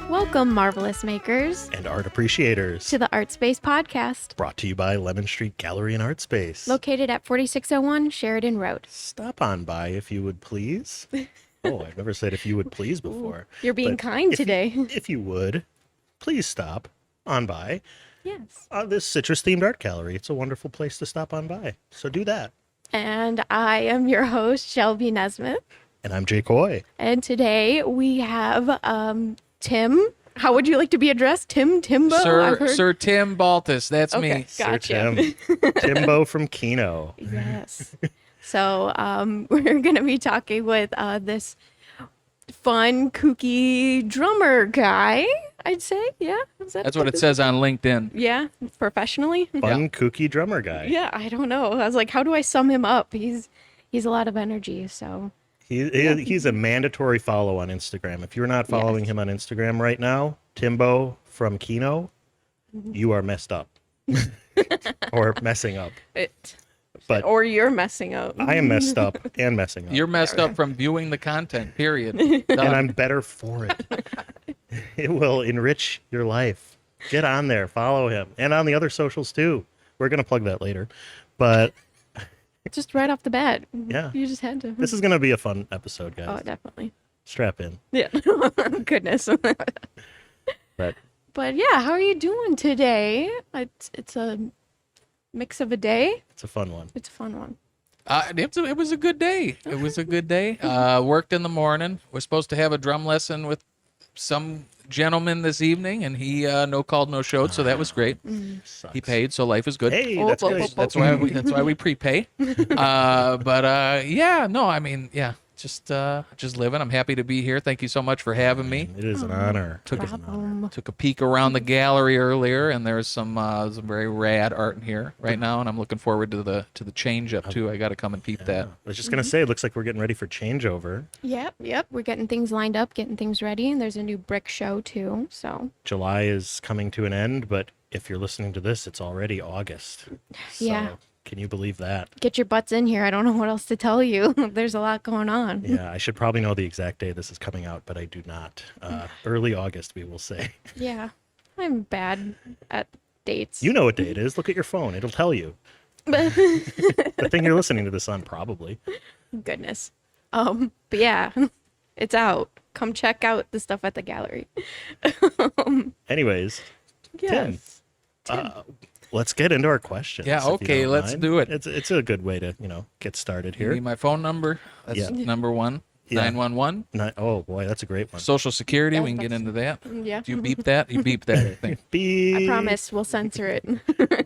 Welcome, marvelous makers, and art appreciators, to the ArtSpace podcast, brought to you by Lemon Street Gallery and ArtSpace, located at 4601 Sheridan Road. Stop on by if you would please. Oh, I've never said if you would please before. You're being kind today. If you would, please stop on by. Yes. This citrus-themed art gallery. It's a wonderful place to stop on by. So do that. And I am your host, Shelby Nesmith. And I'm Jake Hoy. And today we have Tim. How would you like to be addressed? Timbo? Sir Tim Baltes. That's me. Gotcha. Sir Tim. Timbo from Kenosha. Yes. So we're going to be talking with this fun, kooky drummer guy, I'd say. Yeah. That's what it says on LinkedIn. Yeah. Professionally. Fun, kooky drummer guy. Yeah. I don't know. I was like, how do I sum him up? He's a lot of energy. So. He's a mandatory follow on Instagram. If you're not following him on Instagram right now, Timbo from Kenosha, you are messed up. Or messing up. Or you're messing up. I am messed up and messing up. You're messed up from viewing the content, period. And I'm better for it. It will enrich your life. Get on there, follow him. And on the other socials too. We're going to plug that later. But just right off the bat. Yeah. You just had to. This is going to be a fun episode, guys. Oh, definitely. Strap in. Yeah. Goodness. But yeah, how are you doing today? It's a mix of a day. It's a fun one. It's a fun one. It was a good day. It was a good day. Worked in the morning. We're supposed to have a drum lesson with some gentleman this evening, and he no called, no showed, so that was great. Sucks. He paid, so life is good. Hey, that's good. That's why we prepay. Just living. I'm happy to be here. Thank you so much for having me. It is an honor. Took a peek around the gallery earlier, and there's some very rad art in here right now, and I'm looking forward to the change up too. I got to come and peep that. I was just gonna say, it looks like we're getting ready for changeover. Yep. We're getting things lined up, getting things ready, and there's a new brick show too. So July is coming to an end, but if you're listening to this, it's already August. So, yeah. Can you believe that? Get your butts in here. I don't know what else to tell you. There's a lot going on. Yeah, I should probably know the exact day this is coming out, but I do not. Early August, we will say. Yeah. I'm bad at dates. You know what day it is. Look at your phone. It'll tell you. The thing you're listening to this on, probably. Goodness. But yeah, it's out. Come check out the stuff at the gallery. Anyways, Yes. Tim. Let's get into our questions. Yeah, okay, let's do it. It's a good way to, get started here. You need my phone number? That's number one. Yeah. 911. Oh, boy, that's a great one. Social Security, we can get into that. Yeah. Do you beep that? You beep that, I think. Beep. I promise we'll censor it.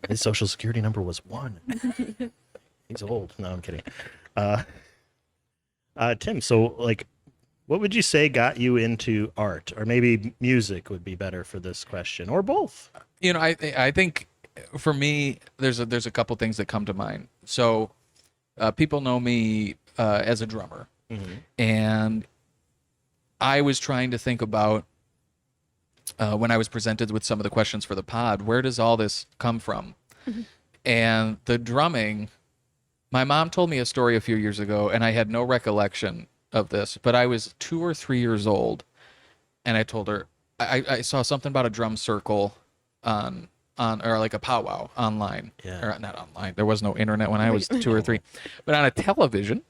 His social security number was 1. He's old. No, I'm kidding. Tim, so, what would you say got you into art? Or maybe music would be better for this question, or both? I think for me, there's a couple things that come to mind. So people know me as a drummer. Mm-hmm. And I was trying to think about when I was presented with some of the questions for the pod, where does all this come from? Mm-hmm. And the drumming, my mom told me a story a few years ago, and I had no recollection of this, but I was 2 or 3 years old, and I told her, I saw something about a drum circle on or like a powwow online. Yeah. Or not online. There was no internet when I was 2 or 3, but on a television.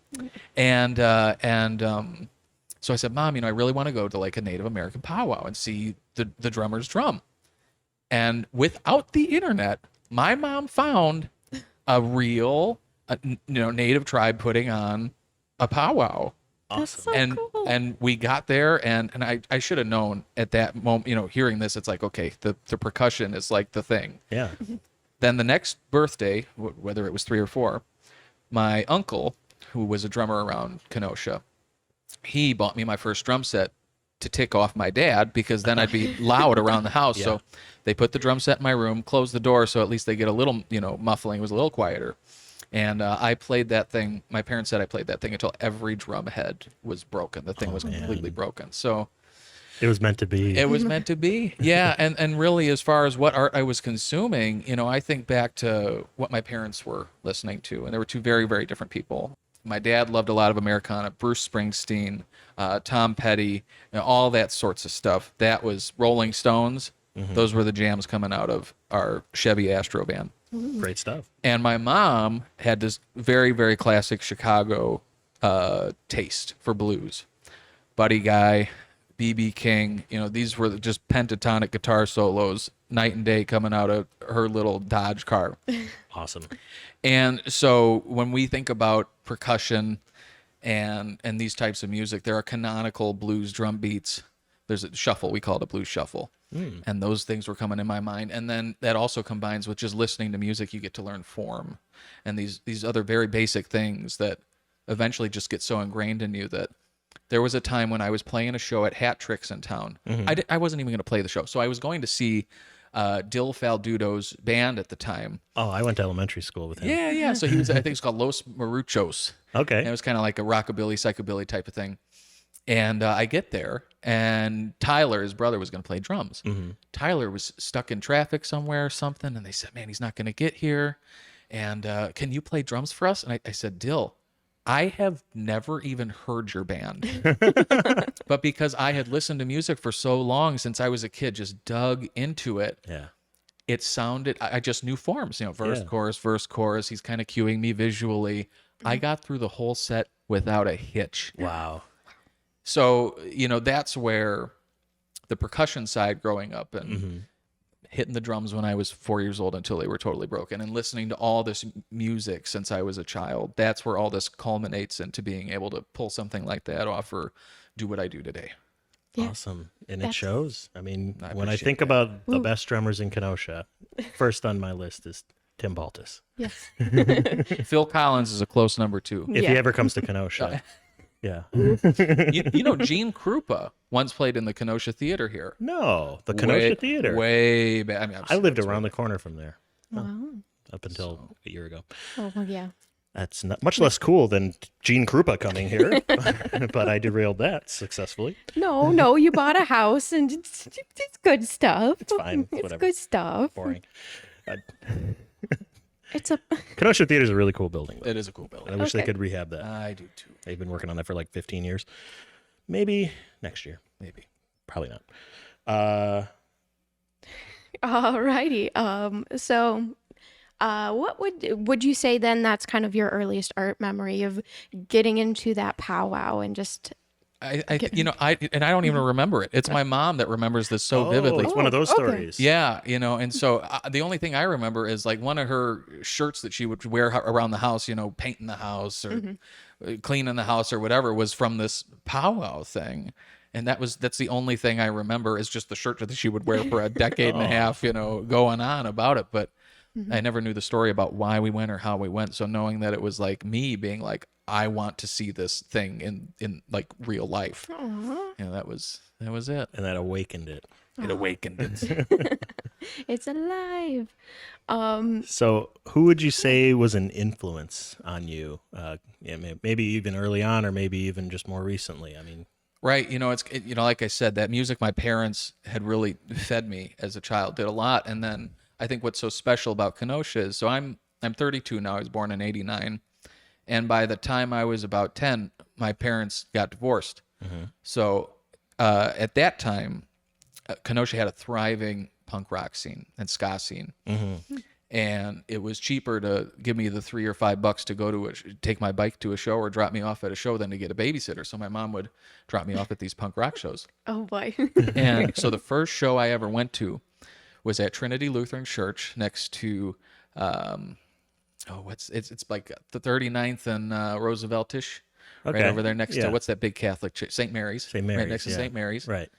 And so I said, Mom, I really want to go to like a Native American powwow and see the drummers drum. And without the internet, my mom found a real Native tribe putting on a powwow. That's so cool. And we got there, and I should have known at that moment, hearing this, it's like, okay, the percussion is like the thing. Yeah. Then the next birthday, whether it was 3 or 4, my uncle, who was a drummer around Kenosha, he bought me my first drum set to tick off my dad, because then I'd be loud around the house. Yeah. So they put the drum set in my room, closed the door, so at least they get a little, muffling. It was a little quieter. And I played that thing. My parents said I played that thing until every drum head was broken. The thing was completely broken. So it was meant to be. It was meant to be. Yeah. And really, as far as what art I was consuming, I think back to what my parents were listening to. And there were 2 very, very different people. my dad loved a lot of Americana, Bruce Springsteen, Tom Petty, all that sorts of stuff. That was Rolling Stones. Those were the jams coming out of our Chevy Astro van. Great stuff. And my mom had this very, very classic Chicago taste for blues. Buddy Guy, B.B. King, these were just pentatonic guitar solos, night and day, coming out of her little Dodge car. Awesome. And so when we think about percussion and these types of music, there are canonical blues drum beats. There's a shuffle. We call it a blues shuffle. And those things were coming in my mind. And then that also combines with just listening to music. You get to learn form and these other very basic things that eventually just get so ingrained in you that there was a time when I was playing a show at Hat Tricks in town. I wasn't even going to play the show. So I was going to see Dill Faldudo's band at the time. Oh, I went to elementary school with him. Yeah. So he was, I think it's called Los Maruchos. Okay. And it was kind of like a rockabilly, psychobilly type of thing. And I get there, and Tyler, his brother, was going to play drums. Tyler was stuck in traffic somewhere or something, and they said, man, he's not going to get here. And can you play drums for us? And I said, Dill, I have never even heard your band. But because I had listened to music for so long since I was a kid, just dug into it. Yeah. It sounded, I just knew forms, verse, Yeah. chorus, verse, chorus. He's kind of cueing me visually. I got through the whole set without a hitch. Wow. So, that's where the percussion side growing up and hitting the drums when I was 4 years old until they were totally broken and listening to all this music since I was a child, that's where all this culminates into being able to pull something like that off or do what I do today. Yeah. Awesome. And it That's- shows. I mean, I when I appreciate think that. about the best drummers in Kenosha, first on my list is Tim Baltes. Yes. Phil Collins is a close number 2. If Yeah. he ever comes to Kenosha. Yeah. Gene Krupa once played in the Kenosha Theater here. No, the Kenosha Theater. Way back. I lived around the corner from there Wow. up until a year ago. Oh, well, yeah. That's not, much less cool than Gene Krupa coming here, but I derailed that successfully. No, you bought a house and it's good stuff. It's fine. It's Whatever. good stuff. Boring. It's a Kenosha Theater is a really cool building. Though. It is a cool building. I wish they Okay. could rehab that. I do too. They've been working on that for like 15 years. Maybe next year. Maybe. Probably not. alrighty. So what would you say then that's kind of your earliest art memory of getting into that powwow and just I don't even remember it. It's my mom that remembers this so vividly. It's one of those okay. stories. Yeah, and so the only thing I remember is like one of her shirts that she would wear around the house, painting the house or cleaning the house or whatever was from this powwow thing. And that's the only thing I remember is just the shirt that she would wear for a decade and a half, going on about it. But I never knew the story about why we went or how we went. So knowing that it was like me being like, I want to see this thing in like real life. That was it. And that awakened it. It awakened it. it's alive? So who would you say was an influence on you? Maybe even early on or maybe even just more recently. I mean, Right. Like I said, that music my parents had really fed me as a child, did a lot. And then I think what's so special about Kenosha is, so I'm 32 now. I was born in 89. And by the time I was about 10, my parents got divorced. So at that time, Kenosha had a thriving punk rock scene and ska scene. And it was cheaper to give me the $3 or $5 to go to take my bike to a show or drop me off at a show than to get a babysitter. So my mom would drop me off at these punk rock shows. Oh boy. And so the first show I ever went to was at Trinity Lutheran Church next to, it's like the 39th and Rooseveltish, right Okay. over there next Yeah. to, what's that big Catholic church? St. Mary's. St. Mary's, Right next to yeah. St. Mary's. right.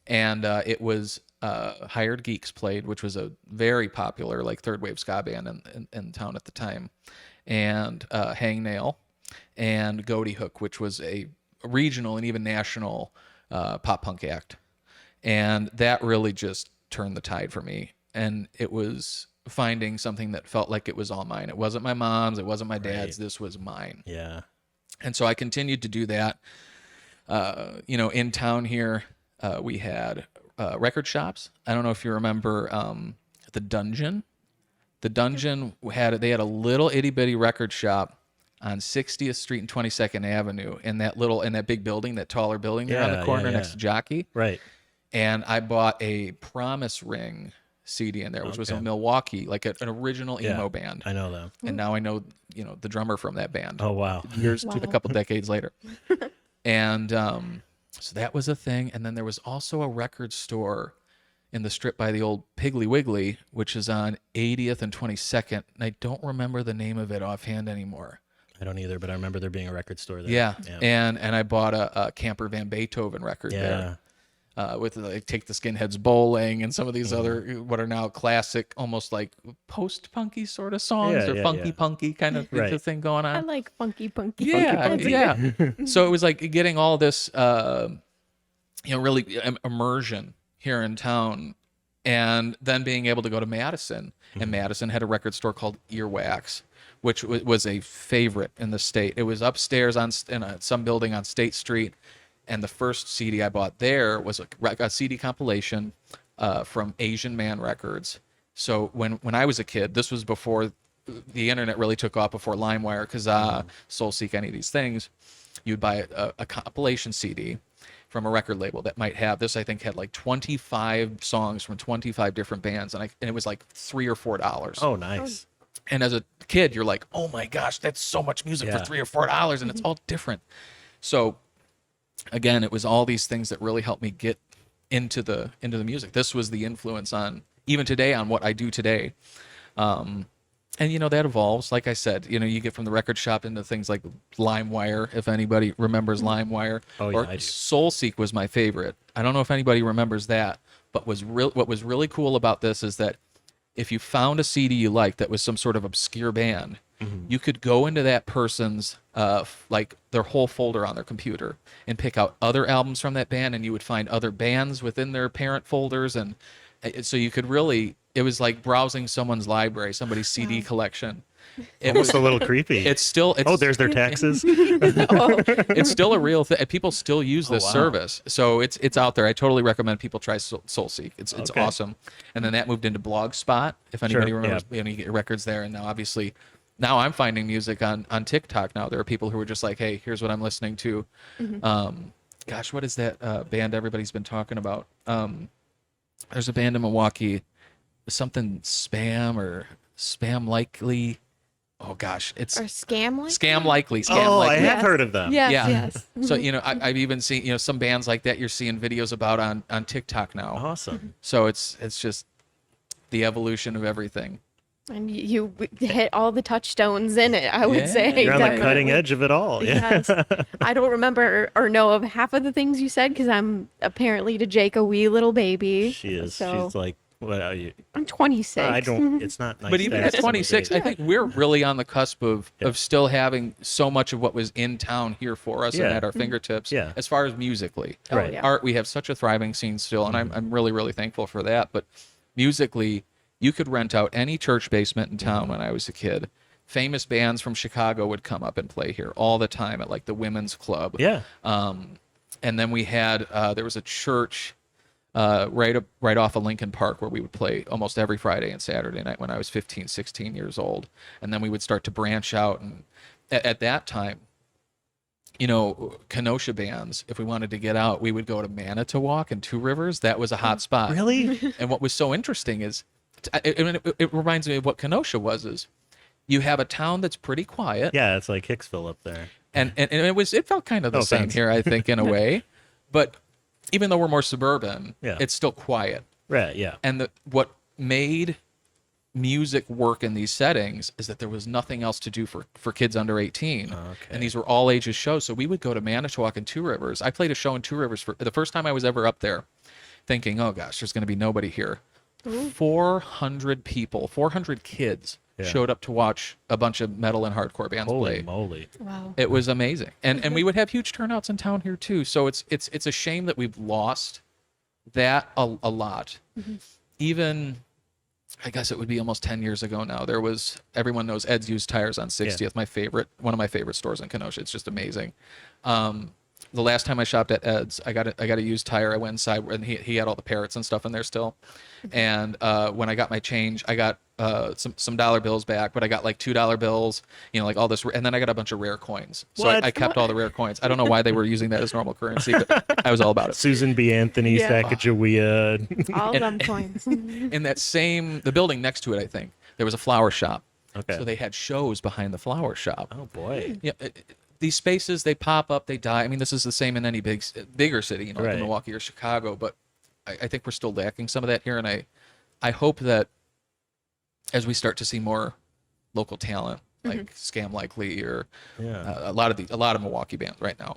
And it was Hired Geeks played, which was a very popular like third wave ska band in town at the time, and Hangnail and Goaty Hook, which was a regional and even national pop punk act, and that really just turned the tide for me. And it was finding something that felt like it was all mine. It wasn't my mom's, it wasn't my dad's. This was mine. Yeah. And so I continued to do that. In town here, we had record shops. I don't know if you remember the Dungeon. The Dungeon had a little itty bitty record shop on 60th Street and 22nd Avenue in that big building, that taller building there on the corner next to Jockey. Right. And I bought a Promise Ring CD in there, which was a Milwaukee, like an original emo band. I know them. And now I know, the drummer from that band. Oh, wow. A couple decades later. And so that was a thing. And then there was also a record store in the strip by the old Piggly Wiggly, which is on 80th and 22nd. And I don't remember the name of it offhand anymore. I don't either, but I remember there being a record store there. Yeah. And I bought a Camper Van Beethoven record there. With like Take the Skinheads Bowling and some of these other what are now classic, almost like post-punky sort of songs or funky-punky kind of thing going on. I like funky. Yeah. So it was like getting all this, really immersion here in town, and then being able to go to Madison, and Madison had a record store called Earwax, which was a favorite in the state. It was upstairs in some building on State Street. And the first CD I bought there was a CD compilation from Asian Man Records. So when I was a kid, this was before the internet really took off, before LimeWire, Kazaa, SoulSeek, any of these things. You'd buy a compilation CD from a record label that might have, this I think had like 25 songs from 25 different bands. And it was like $3 or $4. Oh, nice. And as a kid, you're like, oh my gosh, that's so much music for $3 or $4. And it's all different. So again, it was all these things that really helped me get into the music. This was the influence on, even today, on what I do today. And that evolves. Like I said, you get from the record shop into things like LimeWire, if anybody remembers LimeWire. Oh, yeah, or I do. SoulSeek was my favorite. I don't know if anybody remembers that, but what was really cool about this is that if you found a CD you liked that was some sort of obscure band, you could go into that person's like their whole folder on their computer and pick out other albums from that band, and you would find other bands within their parent folders, and so you could really, it was like browsing someone's library, somebody's CD collection. It Almost was a little creepy. It's there's their taxes. it's still a real thing. People still use this service, so it's out there. I totally recommend people try SoulSeek. It's awesome. And then that moved into Blogspot, if anybody remembers. You get your records there, and now obviously. Now I'm finding music on TikTok now. There are people who are just like, hey, here's what I'm listening to. Gosh, what is that band everybody's been talking about? There's a band in Milwaukee, something Spam Likely. Oh gosh, it's Or Scam Likely? Scam Likely. I have heard of them. Yes. So I've even seen some bands like that you're seeing videos about on TikTok now. Awesome. So it's just the evolution of everything. And you hit all the touchstones in it, I would say. You're on the definitely. cutting edge of it all. Yes. I don't remember or know of half of the things you said because I'm apparently to Jake a wee little baby. She is. So She's like, what are you? I'm 26. I don't. It's not nice. But even to at ask somebody 26, to- I think we're really on the cusp of still having so much of what was in town here for us and at our fingertips. Yeah. As far as musically, Right. yeah. art, we have such a thriving scene still, and I'm really, really thankful for that. But musically, you could rent out any church basement in town when I was a kid. Famous bands from Chicago would come up and play here all the time at like the Women's Club. Yeah. And then we had there was a church right off of Lincoln Park where we would play almost every Friday and Saturday night when I was 15, 16 years old. And then we would start to branch out. And at that time, Kenosha bands, if we wanted to get out, we would go to Manitowoc and Two Rivers. That was a hot spot. Really? And what was so interesting is, it reminds me of what Kenosha was, is you have a town that's pretty quiet. Yeah, it's like Hicksville up there. And it felt kind of the same here, I think, in a way. But even though we're more suburban, it's still quiet. Right, yeah. And what made music work in these settings is that there was nothing else to do for kids under 18. Okay. And these were all ages shows. So we would go to Manitowoc and Two Rivers. I played a show in Two Rivers for the first time I was ever up there, thinking, oh gosh, there's going to be nobody here. 400 people, 400 kids showed up to watch a bunch of metal and hardcore bands Holy play. moly. Wow. It was amazing. And we would have huge turnouts in town here too. So it's a shame that we've lost that a lot. Even, I guess it would be almost 10 years ago now, there was, everyone knows Ed's Used Tires on 60th, one of my favorite stores in Kenosha. It's just amazing. the last time I shopped at Ed's, I got a used tire. I went inside, and he had all the parrots and stuff in there still. And when I got my change, I got some dollar bills back, but I got like $2 bills, like all this, and then I got a bunch of rare coins. So What? I kept all the rare coins. I don't know why they were using that as normal currency, but I was all about it. Susan B. Anthony, Yeah. Sacagawea. All them coins. In the building next to it, I think there was a flower shop. Okay. So they had shows behind the flower shop. Oh boy. Yeah, these spaces, they pop up, they die. I mean, this is the same in any bigger city, like Right. Milwaukee or Chicago, but I think we're still lacking some of that here, and I hope that as we start to see more local talent, like Scam Likely or Yeah. a lot of Milwaukee bands right now,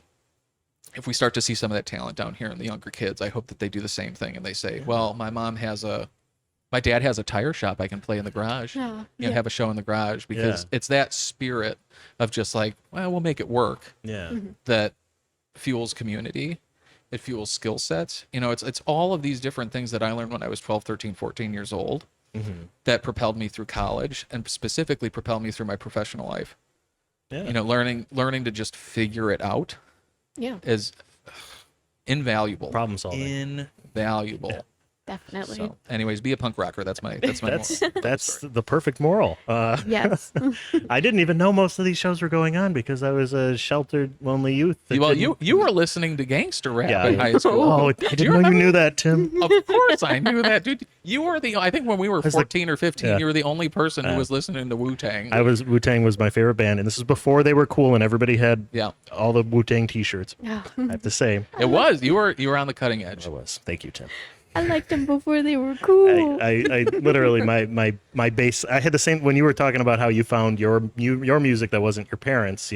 if we start to see some of that talent down here in the younger kids, I hope that they do the same thing and they say, well, my dad has a tire shop I can play in the garage. Have a show in the garage, because it's that spirit of just like, well, we'll make it work, Yeah. that fuels community. It fuels skill sets. It's all of these different things that I learned when I was 12, 13, 14 years old that propelled me through college and specifically propelled me through my professional life. Yeah. Learning to just figure it out Yeah, is invaluable. Problem solving. Invaluable. definitely. So, anyways, be a punk rocker. That's my That's moral. that's the perfect moral. Yes. I didn't even know most of these shows were going on because I was a sheltered, lonely youth. that Well, didn't- you were listening to gangster rap Yeah, in yeah. high school. Oh, I didn't know you knew that, Tim. Of course I knew that, dude. You were I think when we were was like- 14 or 15, yeah. you were the only person who was listening to Wu-Tang. Wu-Tang was my favorite band, and this is before they were cool and everybody had Yeah. all the Wu-Tang t-shirts. Yeah. I have to say. It was. You were on the cutting edge. I was. Thank you, Tim. I liked them before they were cool. I literally my bass. I had the same when you were talking about how you found your music that wasn't your parents.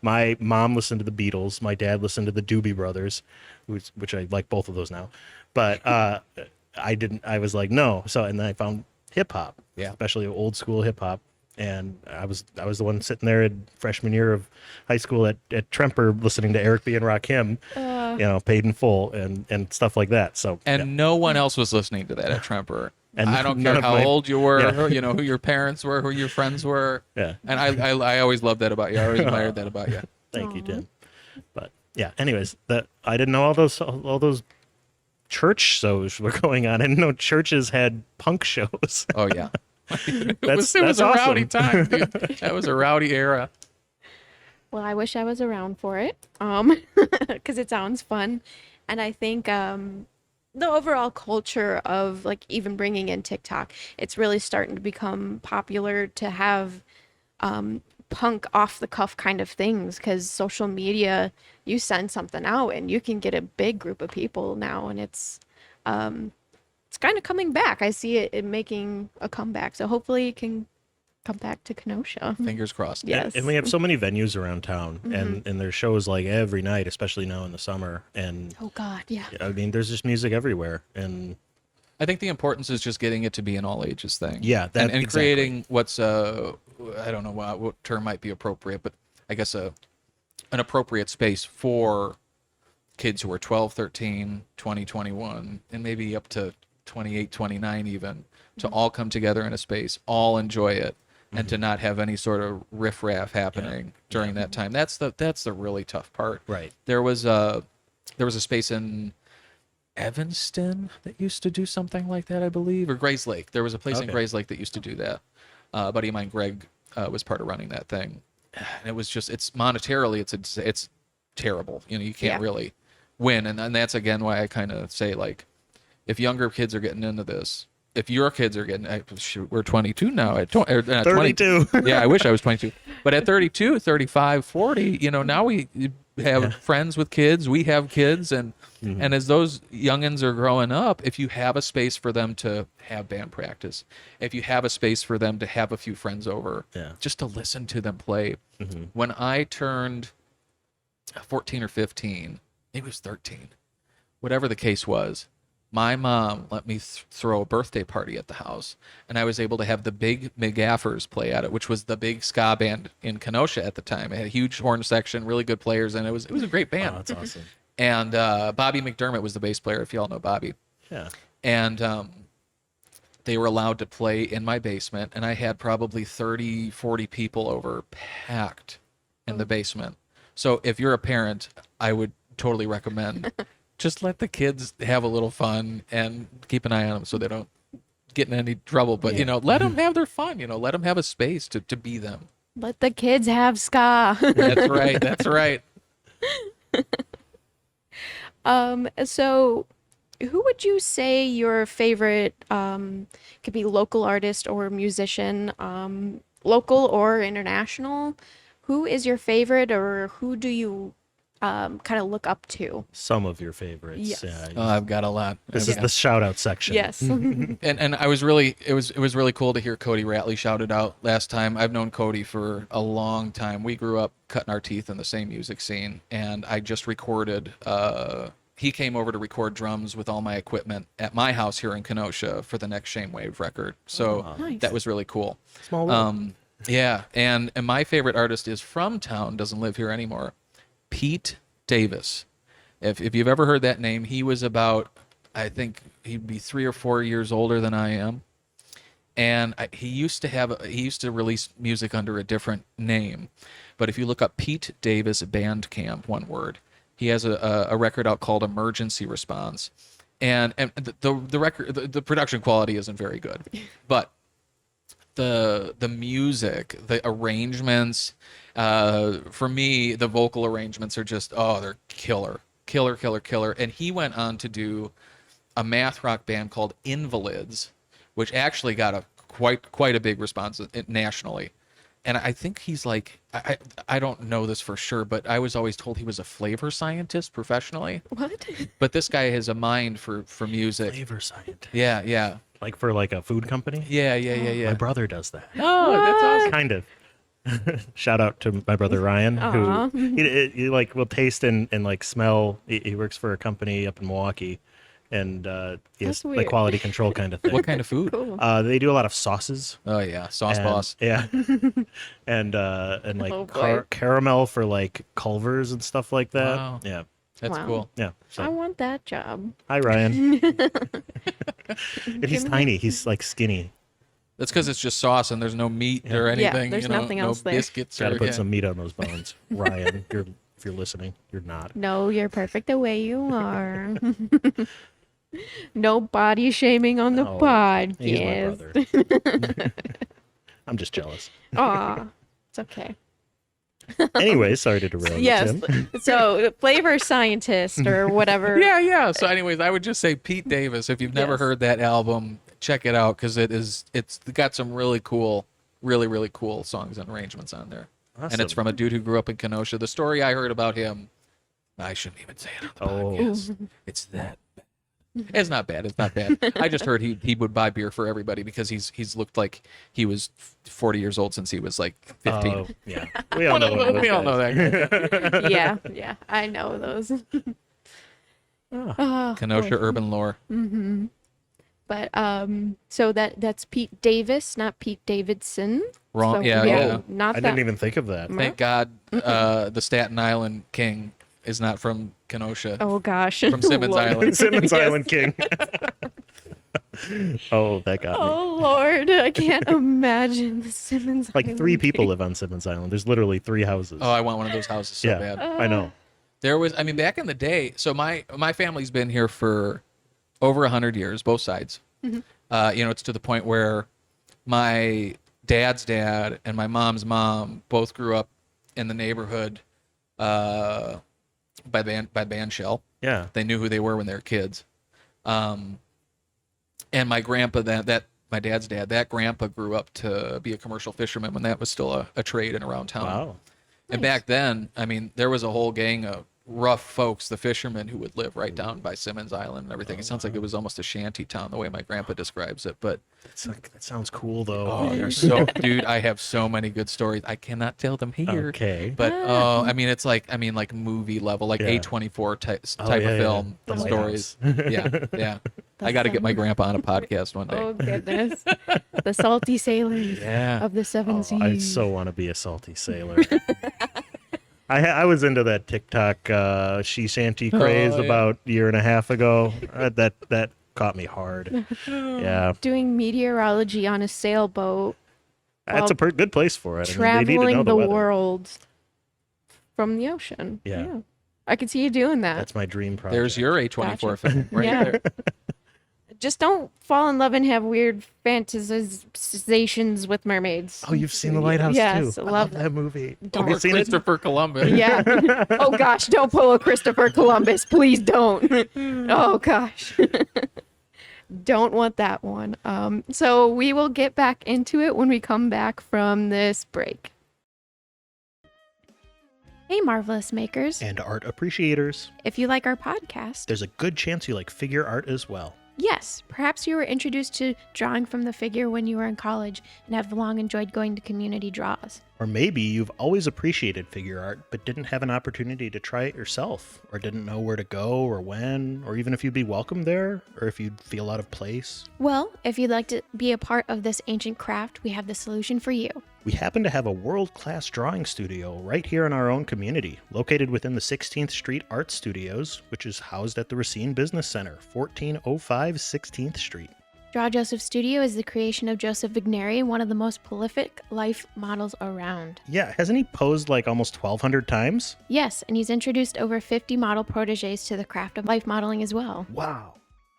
My mom listened to the Beatles. My dad listened to the Doobie Brothers, which I like both of those now. But I didn't. I was like no. So and then I found hip hop. Yeah. Especially old school hip hop. And I was the one sitting there in freshman year of high school at Tremper listening to Eric B. and Rakim, paid in full and stuff like that. So And no one else was listening to that at Tremper. And I don't none care of how my- old you were, Yeah. who your parents were, who your friends were. Yeah. And I always loved that about you. I always admired that about you. Thank you, Tim. But yeah, anyways, that I didn't know all those church shows were going on. I didn't know churches had punk shows. Oh yeah. It That's was a rowdy awesome. time, dude. That was a rowdy era. Well, I wish I was around for it, because it sounds fun, and I think the overall culture of like even bringing in TikTok, it's really starting to become popular to have punk off the cuff kind of things, because social media, you send something out and you can get a big group of people now, and it's kind of coming back. I see it making a comeback, so hopefully it can come back to Kenosha. Fingers crossed. Yes. And we have so many venues around town, and there's shows like every night, especially now in the summer. And Oh God, yeah. I mean, there's just music everywhere. And I think the importance is just getting it to be an all ages thing. Yeah, that- and exactly. creating what's I don't know what term might be appropriate, but I guess an appropriate space for kids who are 12, 13, 20, 21, and maybe up to 28, 29 even, to all come together in a space, all enjoy it, and to not have any sort of riffraff happening during that time. That's the really tough part. Right. There was a space in Evanston that used to do something like that, I believe, or Grays Lake. There was a place in Okay. Grays Lake that used to do that. A buddy of mine, Greg, was part of running that thing. And it was just, it's monetarily, it's terrible. You can't Yeah. really win. And that's again why I kind of say, like, if younger kids are getting into this, if your kids are getting, shoot, we're 22 now. At 32. Yeah, I wish I was 22. But at 32, 35, 40, now we have friends with kids. We have kids. And as those youngins are growing up, if you have a space for them to have band practice, if you have a space for them to have a few friends over, Yeah. just to listen to them play. When I turned 14 or 15, maybe it was 13, whatever the case was, my mom let me throw a birthday party at the house, and I was able to have the big McGaffers play at it, which was the big ska band in Kenosha at the time. It had a huge horn section, really good players, and it was a great band. Oh, that's awesome. And Bobby McDermott was the bass player, if you all know Bobby. Yeah. And they were allowed to play in my basement, and I had probably 30, 40 people over, packed in the basement. So if you're a parent, I would totally recommend. Just let the kids have a little fun and keep an eye on them so they don't get in any trouble. But, Yeah. let them have their fun. Let them have a space to be them. Let the kids have ska. That's right. That's right. So who would you say your favorite could be local artist or musician, local or international? Who is your favorite, or who do you kind of look up to? Some of your favorites. Yes. Yeah. Oh, I've got a lot. This is the shout out section. Yes. And I was really it was really cool to hear Cody Ratley shouted out last time. I've known Cody for a long time. We grew up cutting our teeth in the same music scene, and I just recorded he came over to record drums with all my equipment at my house here in Kenosha for the next Shame Wave record. So Nice. that was really cool. Small world. Yeah, and my favorite artist is from town, doesn't live here anymore, Pete Davis. If you've ever heard that name, he was about, I think he'd be 3 or 4 years older than I am, and he used to release music under a different name, but if you look up Pete Davis Bandcamp, one word, he has a record out called Emergency Response, and the record, the production quality isn't very good, but the music, the arrangements, for me, the vocal arrangements are just, they're killer. And he went on to do a math rock band called Invalids, which actually got a quite a big response nationally. And I think he's like, I don't know this for sure, but I was always told he was a flavor scientist professionally. What? But this guy has a mind for music. Flavor scientist. Yeah. Like for like a food company? Yeah. My brother does that. Oh, that's awesome. Kind of. Shout out to my brother Ryan, Aw. who he like will taste and like smell. He works for a company up in Milwaukee, and he has That's like weird. quality control kind of thing. What kind of food? Cool. They do a lot of sauces. Oh yeah, Sauce and- Boss. Yeah, and like Oh, boy. caramel for like Culvers and stuff like that. Wow. Yeah, That's Wow. cool. yeah. I So, want that job. hi Ryan. And he's tiny. He's like skinny. That's because it's just sauce and there's no meat or Yeah, anything. there's nothing else no there. biscuits. Got to or, put yeah. some meat on those bones. Ryan, if you're listening, you're not. No, you're perfect the way you are. No body shaming on the No, podcast. He's my brother. I'm just jealous. Aw, it's okay. Anyway, sorry to derail you, Yes. Tim. So, flavor scientist or whatever. Yeah. So, anyways, I would just say Pete Davis. If you've never Yes. heard that album, check it out because it's got some really cool songs and arrangements on there. And it's Awesome. from a dude who grew up in Kenosha. The story I heard about him, I shouldn't even say it on the Oh. podcast. It's that bad. It's not bad. I just heard he would buy beer for everybody because he's looked like he was 40 years old since he was like 15. Oh, yeah. We all know. those We all know guys. that. Yeah, I know those. Ah. Oh, Kenosha urban lore. but so that's Pete Davis, not Pete Davidson. Wrong. So, Yeah. Not I that. didn't even think of that. Thank God the Staten Island King is not from Kenosha. Oh gosh. From Simmons Lord. Island. Simmons Yes. Island King. Oh, that got me. Oh Lord, I can't imagine the Simmons. Like 3 Island people King. live on Simmons Island. There's literally 3 houses. Oh, I want one of those houses so yeah, bad. I know. There was, I mean, back in the day. So my family's been here for over 100 years, both sides. It's to the point where my dad's dad and my mom's mom both grew up in the neighborhood by Bandshell. Yeah. They knew who they were when they were kids. And my grandpa, that my dad's dad, that grandpa grew up to be a commercial fisherman when that was still a trade and around town. Wow. And back then, I mean, there was a whole gang of rough folks, the fishermen who would live right down by Simmons Island and everything. It sounds like it was almost a shanty town the way my grandpa describes it. But That sounds cool, though. oh, they're so, dude, I have so many good stories. I cannot tell them here. Okay. But I mean, it's like movie level, like Yeah. A24 type Oh, of yeah, yeah. film The stories. Lighthouse. Yeah. I got to get my grandpa on a podcast one day. Oh goodness, the salty sailors Yeah. of the seven seas. I so want to be a salty sailor. I was into that TikTok she shanty craze yeah. about a year and a half ago. That caught me hard. Yeah, Doing meteorology on a sailboat, that's a good place for it. I mean, they need to know traveling the weather. world from the ocean. Yeah. I could see you doing that. That's my dream project. There's your A24 Gotcha. film right Yeah. there. Just don't fall in love and have weird fantasizations with mermaids. Oh, you've seen The Lighthouse Yes, too. I I love love that movie. Don't. Have you seen it? Christopher Columbus. Yeah. Oh gosh, don't pull a Christopher Columbus. Please don't. Oh gosh. Don't want that one. So we will get back into it when we come back from this break. Hey, marvelous makers. And art appreciators. If you like our podcast, There's a good chance you like figure art as well. yes, perhaps you were introduced to drawing from the figure when you were in college and have long enjoyed going to community draws. Or maybe you've always appreciated figure art but didn't have an opportunity to try it yourself, or didn't know where to go or when, or even if you'd be welcome there, or if you'd feel out of place. Well, if you'd like to be a part of this ancient craft, we have the solution for you. We happen to have a world-class drawing studio right here in our own community, located within the 16th Street Art Studios, which is housed at the Racine Business Center, 1405 16th Street. Draw Joseph Studio is the creation of Joseph Vigneri, one of the most prolific life models around. Yeah, hasn't he posed like almost 1,200 times? Yes, and he's introduced over 50 model proteges to the craft of life modeling as well. Wow.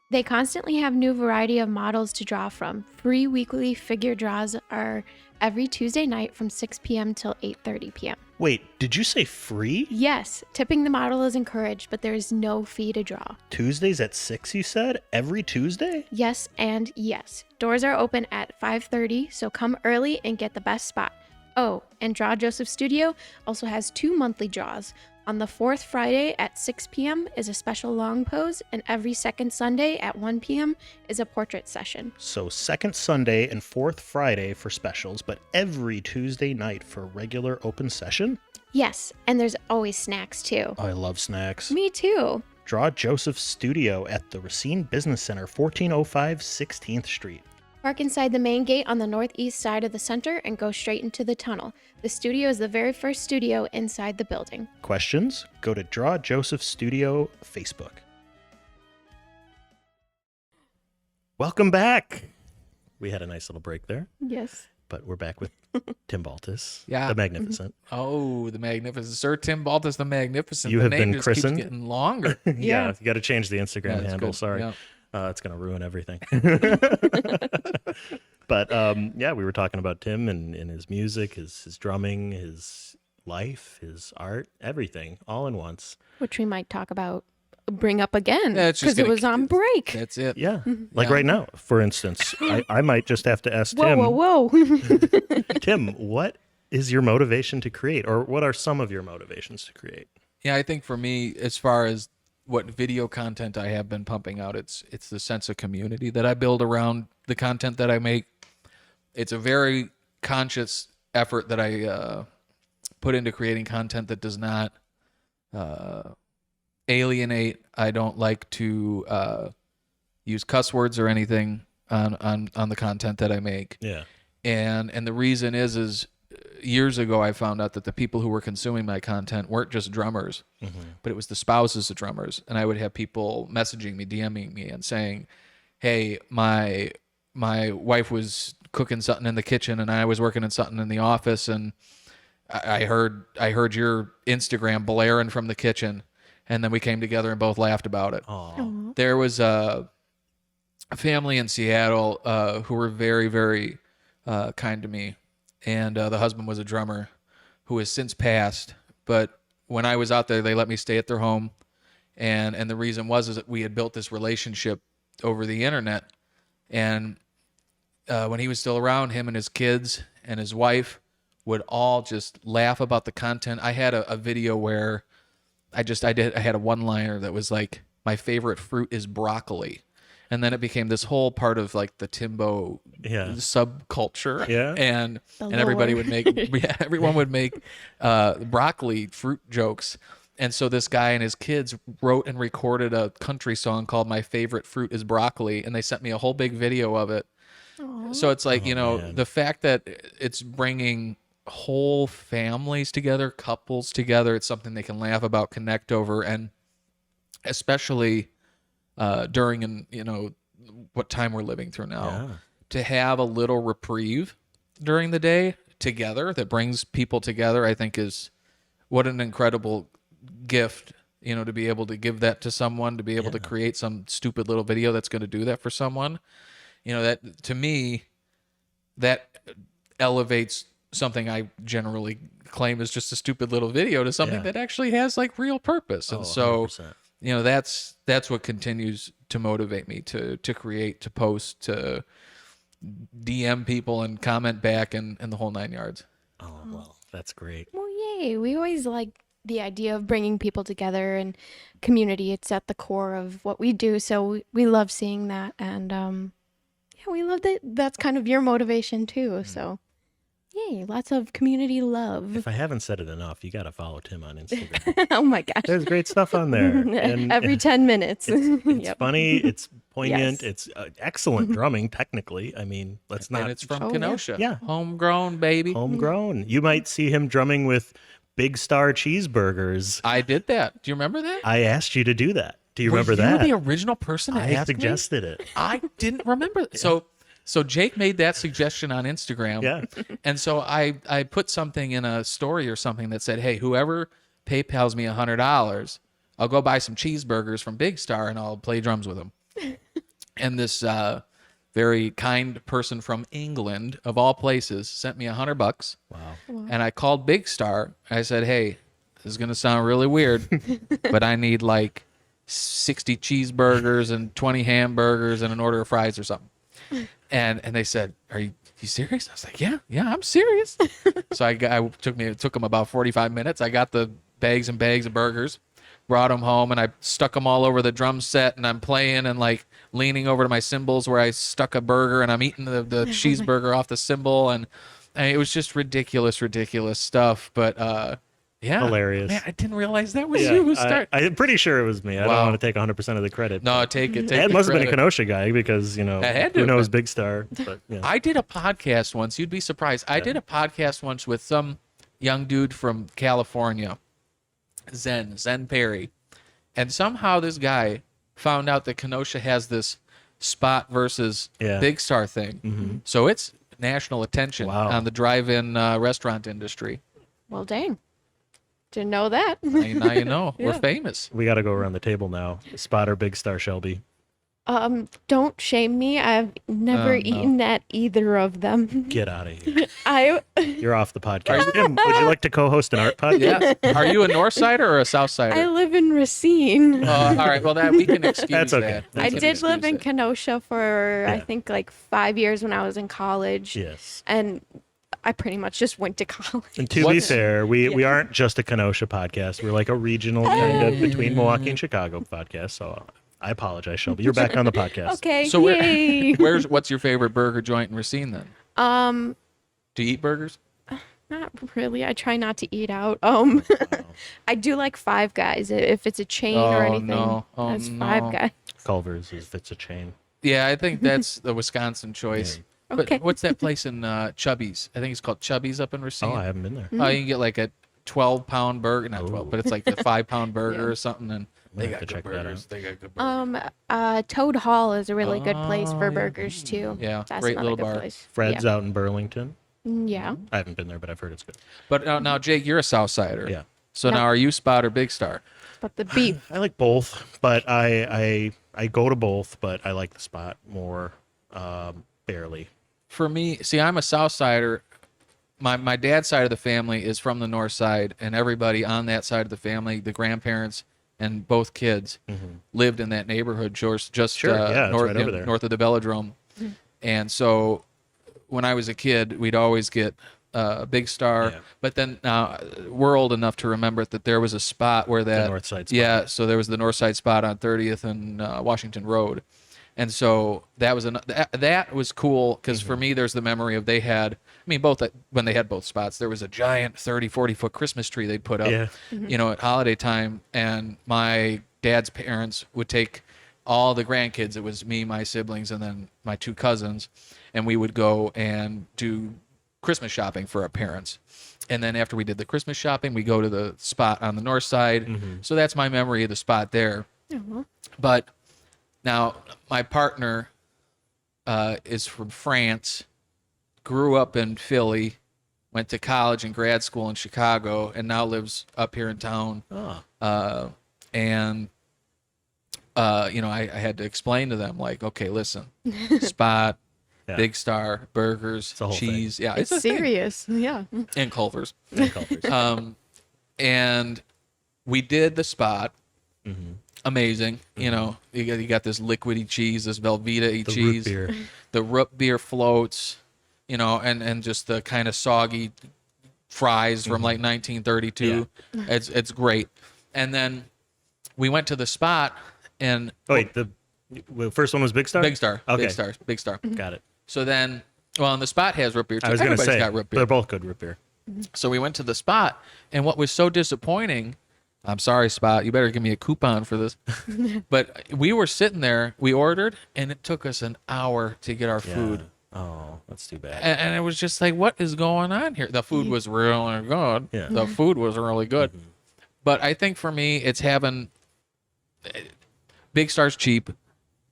They constantly have new variety of models to draw from. Free weekly figure draws are every Tuesday night from 6 p.m. till 8:30 p.m. Wait, did you say free? Yes, tipping the model is encouraged, but there is no fee to draw. Tuesdays at 6, you said? Every Tuesday? Yes and yes. Doors are open at 5:30, so come early and get the best spot. Oh, and Draw Joseph Studio also has 2 monthly draws. On the 4th Friday at 6 p.m. is a special long pose, and every second Sunday at 1 p.m. is a portrait session. So second Sunday and fourth Friday for specials, but every Tuesday night for regular open session? Yes, and there's always snacks too. Oh, I love snacks. Me too. Draw Joseph Studio at the Racine Business Center, 1405 16th Street. Park inside the main gate on the northeast side of the center and go straight into the tunnel. The studio is the very first studio inside the building. Questions? Go to Draw Joseph Studio Facebook. Welcome back. We had a nice little break there, Yes. but we're back with Tim Baltes, Yeah. the Magnificent. Oh, the Magnificent. Sir Tim Baltes the Magnificent. You The have name been just christened? keeps getting longer. Yeah, you got to change the Instagram Yeah, that's handle. good. Sorry. Yeah. It's going to ruin everything. But yeah, we were talking about Tim and his music, his drumming, his life, his art, everything, all in once. Which we might bring up again Yeah, it's just because it gonna- was on break. That's it. Yeah, like Yeah. right now, for instance, I might just have to ask Whoa, Tim. whoa, whoa. Tim, what is your motivation to create, or what are some of your motivations to create? Yeah, I think for me, as far as what video content I have been pumping out, it's the sense of community that I build around the content that I make. It's a very conscious effort that I put into creating content that does not alienate. I don't like to use cuss words or anything on the content that I make. Yeah. And the reason is years ago I found out that the people who were consuming my content weren't just drummers, but it was the spouses of drummers. And I would have people messaging me, DMing me, and saying, "Hey, my wife was cooking something in the kitchen, and I was working on something in the office, and I heard your Instagram blaring from the kitchen." And then we came together and both laughed about it. Aw. There was a family in Seattle who were very, very kind to me. And the husband was a drummer who has since passed. But when I was out there, they let me stay at their home. And the reason was that we had built this relationship over the internet. And when he was still around, him and his kids and his wife would all just laugh about the content. I had a video where I had a one-liner that was like, "My favorite fruit is broccoli." And then it became this whole part of like the Timbo subculture. Yeah. And The everybody lore. would make, everyone would make broccoli fruit jokes. And so this guy and his kids wrote and recorded a country song called "My Favorite Fruit is Broccoli." And they sent me a whole big video of it. So it's like, man. the fact that it's bringing whole families together, couples together, it's something they can laugh about, connect over, and especially during what time we're living through now, Yeah. to have a little reprieve during the day together that brings people together, I think is what an incredible gift to be able to give that to someone, to be able to create some stupid little video that's going to do that for someone. That to me, that elevates something I generally claim is just a stupid little video to something that actually has like real purpose. And so, 100%. That's what continues to motivate me to create, to post, to DM people and comment back and the whole 9 yards. Oh, well, that's great. Well, yay. We always like the idea of bringing people together and community. It's at the core of what we do. So we love seeing that. And we love that. That's kind of your motivation too. So yay, lots of community love. If I haven't said it enough, you got to follow Tim on Instagram. Oh my gosh. There's great stuff on there. And Every 10 minutes. it's funny. It's poignant. Yes. It's excellent drumming, technically. I mean, let's not. And it's from Oh, yeah. Kenosha. Yeah. Homegrown, baby. Homegrown. You might see him drumming with Big Star cheeseburgers. I did that. Do you remember that? I asked you to do that. Do you remember Were that? you the original person to I ask me? suggested it. I didn't remember. So Jake made that suggestion on Instagram. Yeah. And so I put something in a story or something that said, hey, whoever PayPals me $100, I'll go buy some cheeseburgers from Big Star and I'll play drums with them. And this very kind person from England, of all places, sent me $100. Wow. And I called Big Star. I said, hey, this is going to sound really weird, but I need like 60 cheeseburgers and 20 hamburgers and an order of fries or something. And they said, "Are you serious?" I was like, "Yeah, I'm serious." So it took them about 45 minutes. I got the bags and bags of burgers, brought them home, and I stuck them all over the drum set. And I'm playing and like leaning over to my cymbals where I stuck a burger, and I'm eating the cheeseburger off the cymbal, and it was just ridiculous stuff. But yeah, Hilarious. Man, I didn't realize that was you who started. I'm pretty sure it was me. I don't Wow. want to take 100% of the credit. No, take it. It the must have been a credit. Kenosha guy because, It had to who have knows been. Big Star. But, I did a podcast once. You'd be surprised. I did a podcast once with some young dude from California, Zen Perry. And somehow this guy found out that Kenosha has this spot versus Big Star thing. Mm-hmm. So it's national attention Wow. on the drive-in restaurant industry. Well, dang. Didn't know that. Now you know. Yeah. We're famous. we got to go around the table now. Spotter Big Star Shelby. Don't shame me. I've never No. eaten at either of them. Get out of here. I You're off the podcast. Tim, would you like to co-host an art podcast? Yeah. Are you a North Sider or a South I Sider? live in Racine. All right. Well, we can excuse That's okay. that. That's I We can did live excuse in that. Kenosha for I Yeah. think like 5 years when I was in college. Yes. And I pretty much just went to college. And to be What's- fair, we aren't just a Kenosha podcast. We're like a regional kind of between Milwaukee and Chicago podcast. So I apologize, Shelby. You're back on the podcast. Okay, So yay. what's your favorite burger joint in Racine then? Do you eat burgers? Not really. I try not to eat out. I do like Five Guys if it's a chain or anything. No. Oh, That's no. Five Guys. Culver's if it's a chain. Yeah, I think that's the Wisconsin choice. Yeah. But Okay. what's that place in Chubby's? I think it's called Chubby's up in Racine. Oh, I haven't been there. Oh, you can get like a 12-pound burger, not 12, Ooh. but it's like a 5-pound burger Yeah. or something, and Might they have got to good check that burgers. out. They got good burgers. Toad Hall is a really good place Oh, for yeah. burgers too. Yeah, That's great another little good bar. place. Fred's out in Burlington. Yeah. I haven't been there, but I've heard it's good. But now, Jake, you're a South Sider. Yeah. So No. now, are you Spot or Big Star? But the beef. I like both, but I go to both, but I like the spot more barely. For me, see, I'm a South Sider. My dad's side of the family is from the North Side, and everybody on that side of the family, the grandparents and both kids, lived in that neighborhood, just Sure, yeah, it's north, right over there. north of the Velodrome. And so, when I was a kid, we'd always get Big Star. Yeah. But then we're old enough to remember that there was a spot where that North Side spot. Yeah, so there was the North Side spot on 30th and Washington Road. And so that was that was cool because for me there's the memory of they had both when they had both spots there was a giant 30-40 foot Christmas tree they'd put up Yeah. at holiday time, and my dad's parents would take all the grandkids. It was me, my siblings, and then my two cousins, and we would go and do Christmas shopping for our parents. And then after we did the Christmas shopping, we go to the spot on the north side. So that's my memory of the spot there. But now my partner is from France, grew up in Philly, went to college and grad school in Chicago, and now lives up here in town. Oh. and I had to explain to them, like, okay, listen, Spot, Yeah. Big Star, burgers, a whole cheese. thing. Yeah, It's a thing. serious. Yeah. And Culver's. And Culver's. And we did the Spot. Mm-hmm. Amazing. You got this liquidy cheese, this Velveeta The cheese, root beer. the root beer floats, and just the kind of soggy fries from like 1932. Yeah. It's great. And then we went to the Spot, and Oh, wait, the first one was Big Star? Big Star, Okay. Big Star. Got it. So then, and the Spot has root beer too. I was going to Everybody's say, got root beer. they're both good root beer. So we went to the Spot, and what was so disappointing, I'm sorry, Spot, you better give me a coupon for this. But we were sitting there, we ordered, and it took us an hour to get our Yeah. food. Oh, that's too bad. And it was just like, what is going on here? The food was really good. Yeah. The food was really good. But I think for me, it's having Big Star's cheap,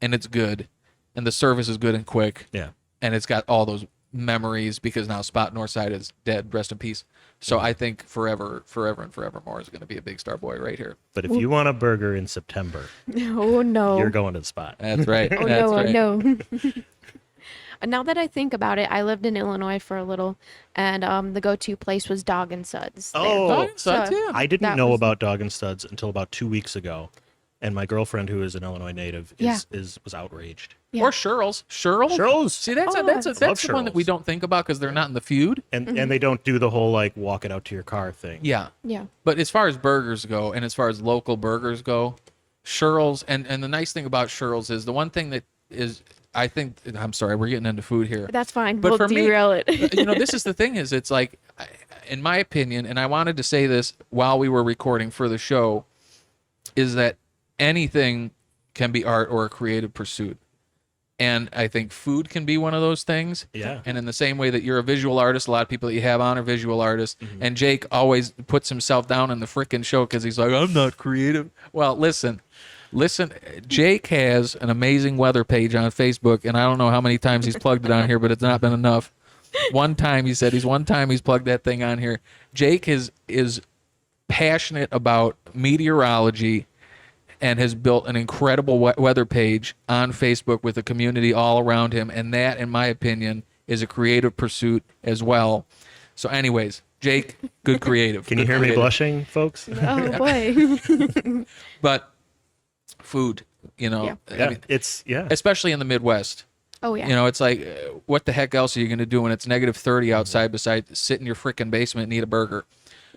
and it's good, and the service is good and quick, Yeah. and it's got all those memories because now Spot Northside is dead, rest in peace. So I think forever and forevermore is going to be a Big Star boy right here. But if you want a burger in September, Oh no. you're going to the Spot. That's right. Oh That's no, right. oh no. Now that I think about it, I lived in Illinois for a little, and the go-to place was Dog and Suds. there. Oh, Dog and Suds, yeah. I didn't That know was- about Dog and Studs until about 2 weeks ago. And my girlfriend, who is an Illinois native, Yeah. was outraged. Yeah. Or Shirl's. Shirl's. See, that's Oh, that's I that's love the one that we Shirl's. don't think about because they're not in the feud. And they don't do the whole like walk it out to your car thing. Yeah. Yeah. But as far as burgers go, and as far as local burgers go, Shirl's, and the nice thing about Shirl's is the one thing that is, I think, I'm sorry, we're getting into food here. That's fine. But We'll for me- derail it. This is the thing is, it's like, in my opinion, and I wanted to say this while we were recording for the show, is that anything can be art or a creative pursuit. And I think food can be one of those things. Yeah. And in the same way that you're a visual artist, a lot of people that you have on are visual artists. And Jake always puts himself down in the frickin' show because he's like, I'm not creative. Well, listen. Jake has an amazing weather page on Facebook, and I don't know how many times he's plugged it on here, but it's not been enough. One time he's plugged that thing on here. Jake is passionate about meteorology and has built an incredible weather page on Facebook with a community all around him. And that, in my opinion, is a creative pursuit as well. So anyways, Jake, good creative. Can you Good hear me creative. blushing, folks? Oh boy. But food, Yeah. Yeah. mean, It's especially in the Midwest. Oh yeah. It's like, what the heck else are you going to do when it's negative 30 outside besides sit in your freaking basement and eat a burger?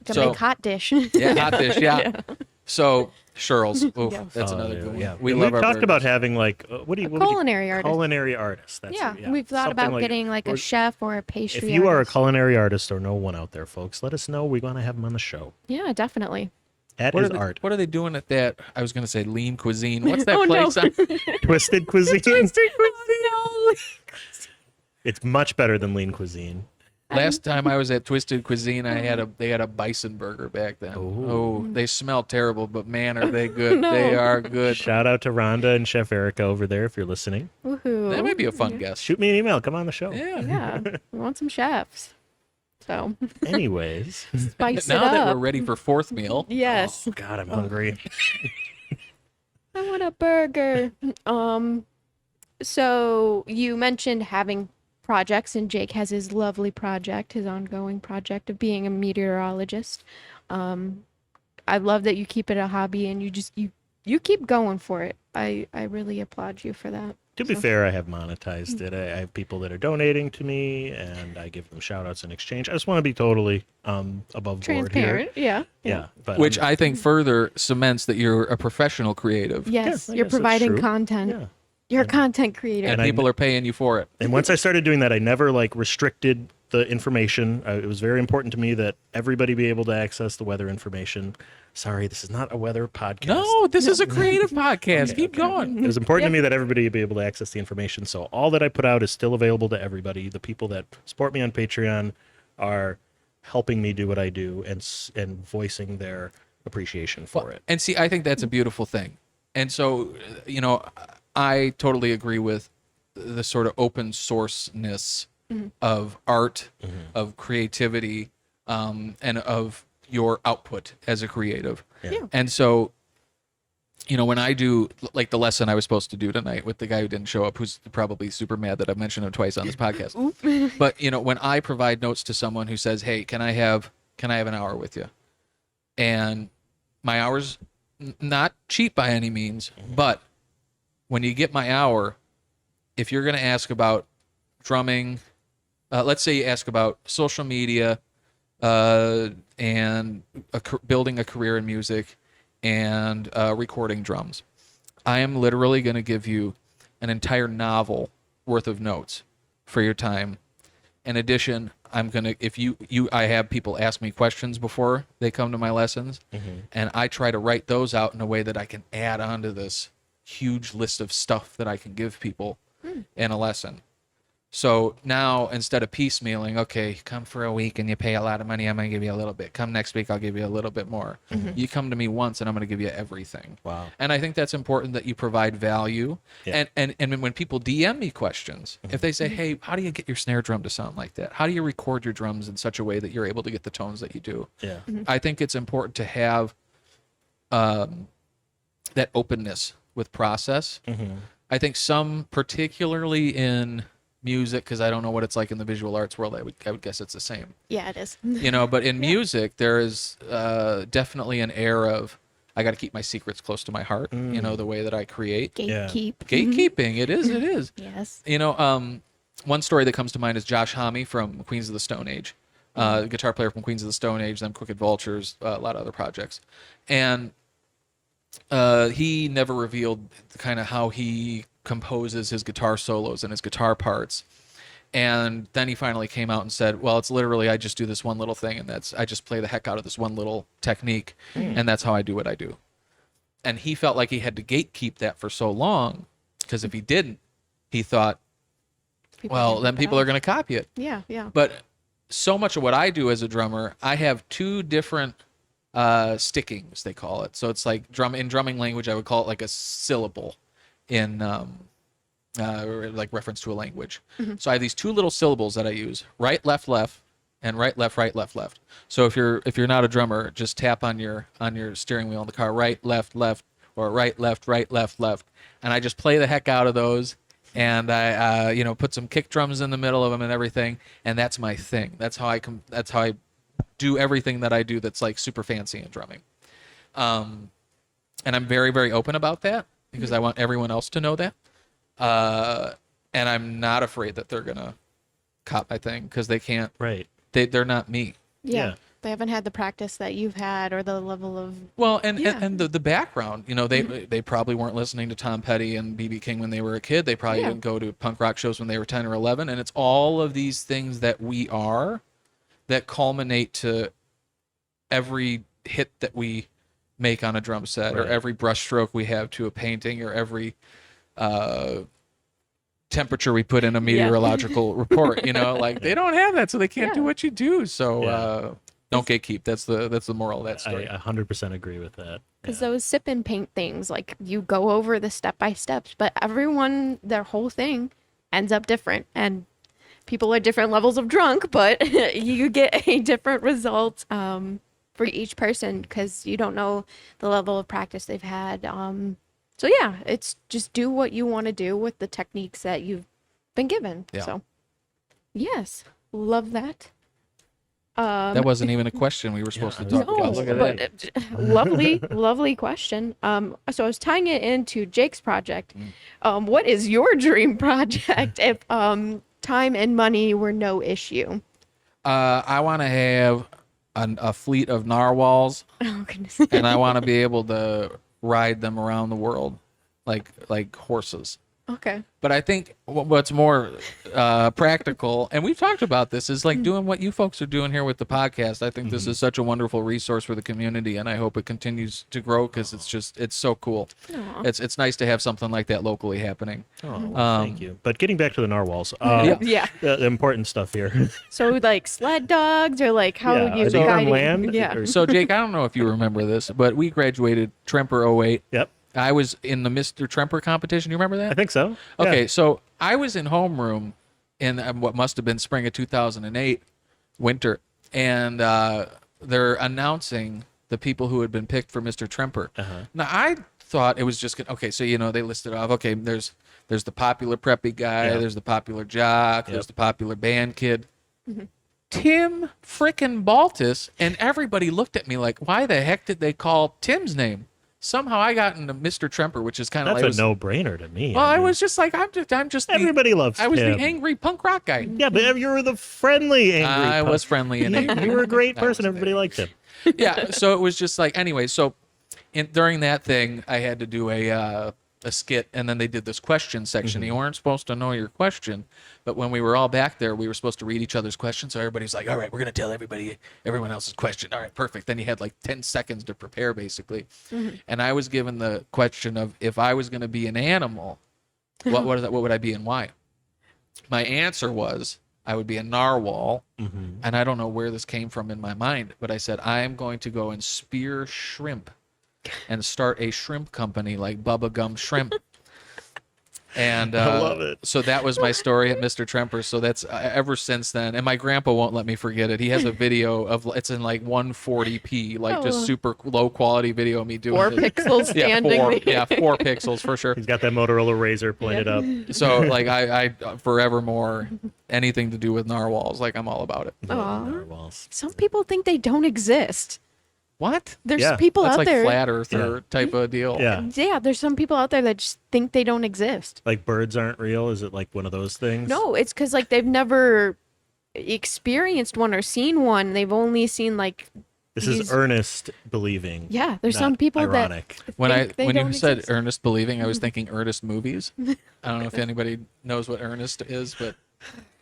Gonna make hot dish. Yeah, hot dish, yeah. So, Shirl's. Oof, Yeah. that's another good one. Yeah. We And love we've our talked about burgers. having like what do you culinary artist. Culinary artist. That's Yeah, it, we've thought Something about like- getting like or- a chef or a pastry. If you are a artist. culinary artist or know one out there, folks, let us know. We want to have them on the show. Yeah, definitely. At What his are, they, art. what are they doing at that? I was going to say lean cuisine. What's that Oh, no. place? Twisted cuisine. Oh, It's much better than lean cuisine. Last time I was at Twisted Cuisine, they had a bison burger back then. Oh, they smell terrible, but man, are they good. No. They are good. Shout out to Rhonda and Chef Erica over there if you're listening. no. Woohoo. That might be a fun guest. Shoot me an email. Come on the show. Yeah. Yeah, we want some chefs. So Anyways. spice Now it that up. we're ready for fourth meal. Yes, Oh, God, I'm hungry. I want a burger. So you mentioned having projects, and Jake has his lovely project, his ongoing project of being a meteorologist. I love that you keep it a hobby and you keep going for it. I really applaud you for that. To be fair, I have monetized it. I have people that are donating to me, and I give them shout outs in exchange. I just want to be totally above board here. Transparent, yeah. Yeah. But Which I think further cements that you're a professional creative. Yes, I you're guess that's providing true. content. Yeah. You're a content creator. And I- people are paying you for it. And once I started doing that, I never like restricted the information. It was very important to me that everybody be able to access the weather information. Sorry, this is not a weather podcast. No, this is a creative podcast. Keep going. It was important to me that everybody be able to access the information. So all that I put out is still available to everybody. The people that support me on Patreon are helping me do what I do and voicing their appreciation for it. And see, I think that's a beautiful thing. And so, I totally agree with the sort of open sourceness of art, of creativity, and of your output as a creative. Yeah. And so when I do like the lesson I was supposed to do tonight with the guy who didn't show up, who's probably super mad that I've mentioned him twice on this podcast. But when I provide notes to someone who says, "Hey, can I have an hour with you?" And my hour's not cheap by any means, but when you get my hour, if you're going to ask about drumming, let's say you ask about social media and building a career in music and recording drums, I am literally going to give you an entire novel worth of notes for your time. In addition, I'm going to, I have people ask me questions before they come to my lessons, and I try to write those out in a way that I can add on to this huge list of stuff that I can give people in a lesson. So now, instead of piecemealing, okay, come for a week and you pay a lot of money, I'm going to give you a little bit. Come next week, I'll give you a little bit more. You come to me once and I'm going to give you everything. Wow. And I think that's important, that you provide value. Yeah. And when people DM me questions, if they say, hey, how do you get your snare drum to sound like that? How do you record your drums in such a way that you're able to get the tones that you do? Yeah. I think it's important to have that openness with process. I think some, particularly in music, because I don't know what it's like in the visual arts world, I would guess it's the same. Yeah, it is. But in music, there is definitely an air of, I got to keep my secrets close to my heart, the way that I create. Gatekeeping, it is. Yes. One story that comes to mind is Josh Homme from Queens of the Stone Age, guitar player from Queens of the Stone Age, then Crooked Vultures, a lot of other projects. And he never revealed kind of how he composes his guitar solos and his guitar parts. And then he finally came out and said, well, it's literally, I just do this one little thing, and I just play the heck out of this one little technique, and that's how I do what I do. And he felt like he had to gatekeep that for so long, because if he didn't, he thought, then people are going to copy it. Yeah. But so much of what I do as a drummer, I have two different stickings, they call it. So it's like in drumming language, I would call it like a syllable in like reference to a language. So I have these two little syllables that I use: right, left, and right, left, left. So if you're not a drummer, just tap on your steering wheel in the car, right, left, or right, left, left, and I just play the heck out of those. And I put some kick drums in the middle of them and everything, and that's my thing. That's how I do everything that I do that's like super fancy in drumming. And I'm very, very open about that, because I want everyone else to know that. And I'm not afraid that they're going to cop my thing, because they can't. Right. They're not me. Yeah. They haven't had the practice that you've had, or the level of... Well, and the background, they probably weren't listening to Tom Petty and B.B. King when they were a kid. They probably didn't go to punk rock shows when they were 10 or 11. And it's all of these things that we are that culminate to every hit that we make on a drum set, or every brush stroke we have to a painting, or every temperature we put in a meteorological report. They don't have that, so they can't do what you do. So don't gatekeep. That's the moral of that story. I 100% agree with that. Because those sip and paint things, like, you go over the step by steps, but everyone, their whole thing ends up different, and people are different levels of drunk, but you get a different result for each person, because you don't know the level of practice they've had. So yeah, it's just do what you want to do with the techniques that you've been given. Yeah. So yes, love that. That wasn't even a question we were supposed to talk about. Look at that. Lovely question. So I was tying it into Jake's project. What is your dream project if time and money were no issue? I want to have a fleet of narwhals, Oh goodness. and I want to be able to ride them around the world like horses. Okay. But I think what's more practical, and we've talked about this, is like doing what you folks are doing here with the podcast. I think this is such a wonderful resource for the community, and I hope it continues to grow, because it's so cool. Aw. It's nice to have something like that locally happening. Oh, thank you. But getting back to the narwhals, Yeah. the important stuff here. So like sled dogs, or like how would you are they guide on land? Yeah. Or- So Jake, I don't know if you remember this, but we graduated Tremper '08. Yep, I was in the Mr. Tremper competition. You remember that? I think so. Okay, Yeah. so I was in homeroom in what must have been spring of 2008, winter, and they're announcing the people who had been picked for Mr. Tremper. Now, I thought it was just okay. So they listed off. Okay, there's the popular preppy guy. Yeah. There's the popular jock. Yep. There's the popular band kid. Tim frickin' Baltes, and everybody looked at me like, why the heck did they call Tim's name? Somehow I got into Mr. Tremper, which is kind of That's a no-brainer to me. Well, I mean, was just like, I'm just everybody loves I was Tim. the angry punk rock guy. Yeah, but you were the friendly angry. I punk. was friendly and angry. You were a great I was person. Everybody liked him. Yeah, so it was just like, anyway, so during that thing, I had to do a skit, and then they did this question section. You weren't supposed to know your question, but when we were all back there, we were supposed to read each other's questions, so everybody's like, all right, we're going to tell everyone else's question. All right, perfect. Then you had like 10 seconds to prepare, basically. And I was given the question of, if I was going to be an animal, what would I be and why? My answer was, I would be a narwhal, and I don't know where this came from in my mind, but I said, I am going to go and spear shrimp and start a shrimp company like Bubba Gum Shrimp. And I love it. So that was my story at Mr. Tremper. So that's ever since then. And my grandpa won't let me forget it. He has a video of, it's in like 140p, like just super low quality video of me doing 4 it. pixels standing. Yeah, 4 pixels for sure. He's got that Motorola Razor pointed up. So like I forevermore, anything to do with narwhals, like I'm all about it. Aw. Narwhals. Some people think they don't exist. What? There's Yeah. people That's out like there. flat earther type of deal. Yeah. Yeah, there's some people out there that just think they don't exist. Like birds aren't real? Is it like one of those things? No, it's because like they've never experienced one or seen one. They've only seen like This these- is earnest believing. Yeah, there's not some people ironic. When think they you don't said exist. earnest believing, I was thinking Ernest movies. I don't know if anybody knows what Ernest is, but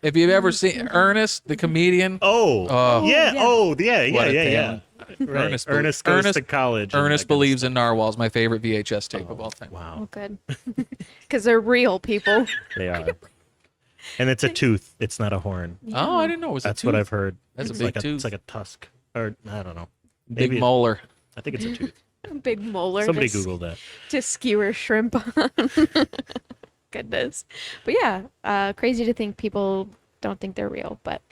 if you've ever seen Ernest, the comedian, Oh, yeah. yeah. Oh, yeah. What a Yeah. talent. Right. Ernest Ernest, bel- goes Ernest- to college. and Ernest that kind of believes in narwhals, my favorite VHS tape of all time. stuff. Wow, Oh, good. Because they're real people. they are. And it's a tooth. It's not a horn. Oh, I didn't know it was That's a what tooth. I've heard. That's a It's big like tooth. It's like a tusk, or I don't know. Big Maybe molar. I think it's a tooth. Big molar. Somebody to, Google that. to skewer shrimp on. Goodness. But yeah, crazy to think people don't think they're real. But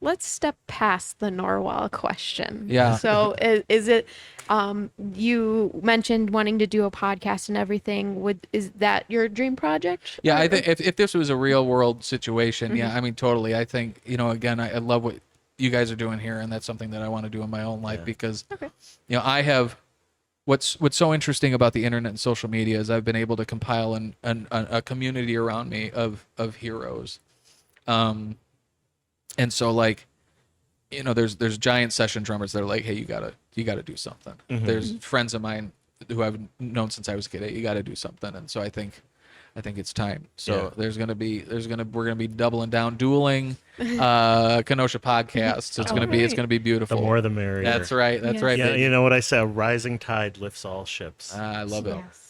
let's step past the narwhal question. Yeah. So is it you mentioned wanting to do a podcast and everything, is that your dream project? Yeah, Or- I think if this was a real world situation, yeah, I mean, totally. I think, again, I love what you guys are doing here, and that's something that I want to do in my own life because, Okay. I have what's so interesting about the internet and social media is I've been able to compile a community around me of heroes. And so like, there's giant session drummers that are like, hey, you gotta do something. There's friends of mine who I've known since I was a kid. Hey, you gotta do something. And so I think it's time. So Yeah. we're gonna be doubling down, dueling, Kenosha podcasts. It's gonna be The beautiful. more the merrier. That's right. That's Yes. right. Yeah, baby. you know what I say? A rising tide lifts all ships. I love it. Yes.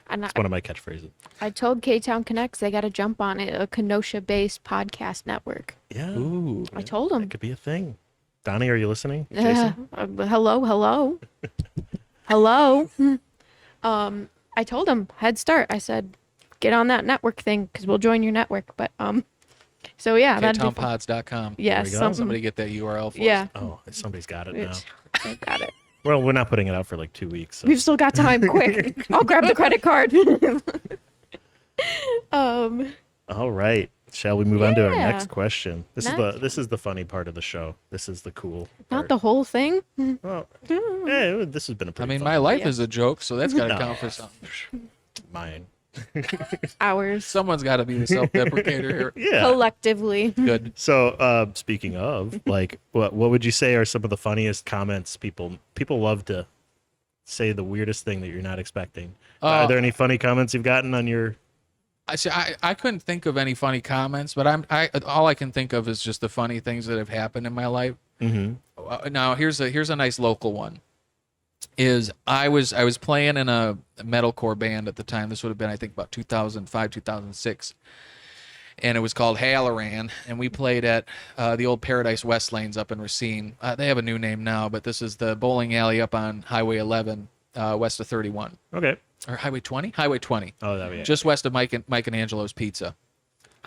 And It's one of my catchphrases. I told K-Town Connects they got to jump on it, a Kenosha-based podcast network. Yeah. Ooh. I told them. That could be a thing. Donnie, are you listening? Jason? Hello. I told him head start. I said, get on that network thing because we'll join your network. But so yeah, that'd be fun. KTownpods.com. Yes, we go. something. Somebody get that URL for us. Yeah, Oh, somebody's got it now. I got it. Well, we're not putting it out for like 2 weeks. So. We've still got time. Quick, I'll grab the credit card. All right. Shall we move on to our Yeah. next question? This is the funny part of the show. This is the cool Not part. the whole thing. Well, yeah, this has been a I pretty mean, fun my life Yeah. is a joke, so that's got to No. count for something. mine. Hours Someone's got to be the self-deprecator here. Yeah. collectively. Good. So, speaking of, like, what would you say are some of the funniest comments people love to say the weirdest thing that you're not expecting? Are there any funny comments you've gotten on your? I couldn't think of any funny comments, but all I can think of is just the funny things that have happened in my life. Mm-hmm. Now here's a nice local one. I was playing in a metalcore band at the time. This would have been, I think, about 2005, 2006. And it was called Halloran, and we played at the old Paradise West Lanes up in Racine. They have a new name now, but this is the bowling alley up on Highway 11, west of 31. Okay. Or Highway 20? Highway 20. Oh, that yeah. Just west of Mike and Angelo's Pizza.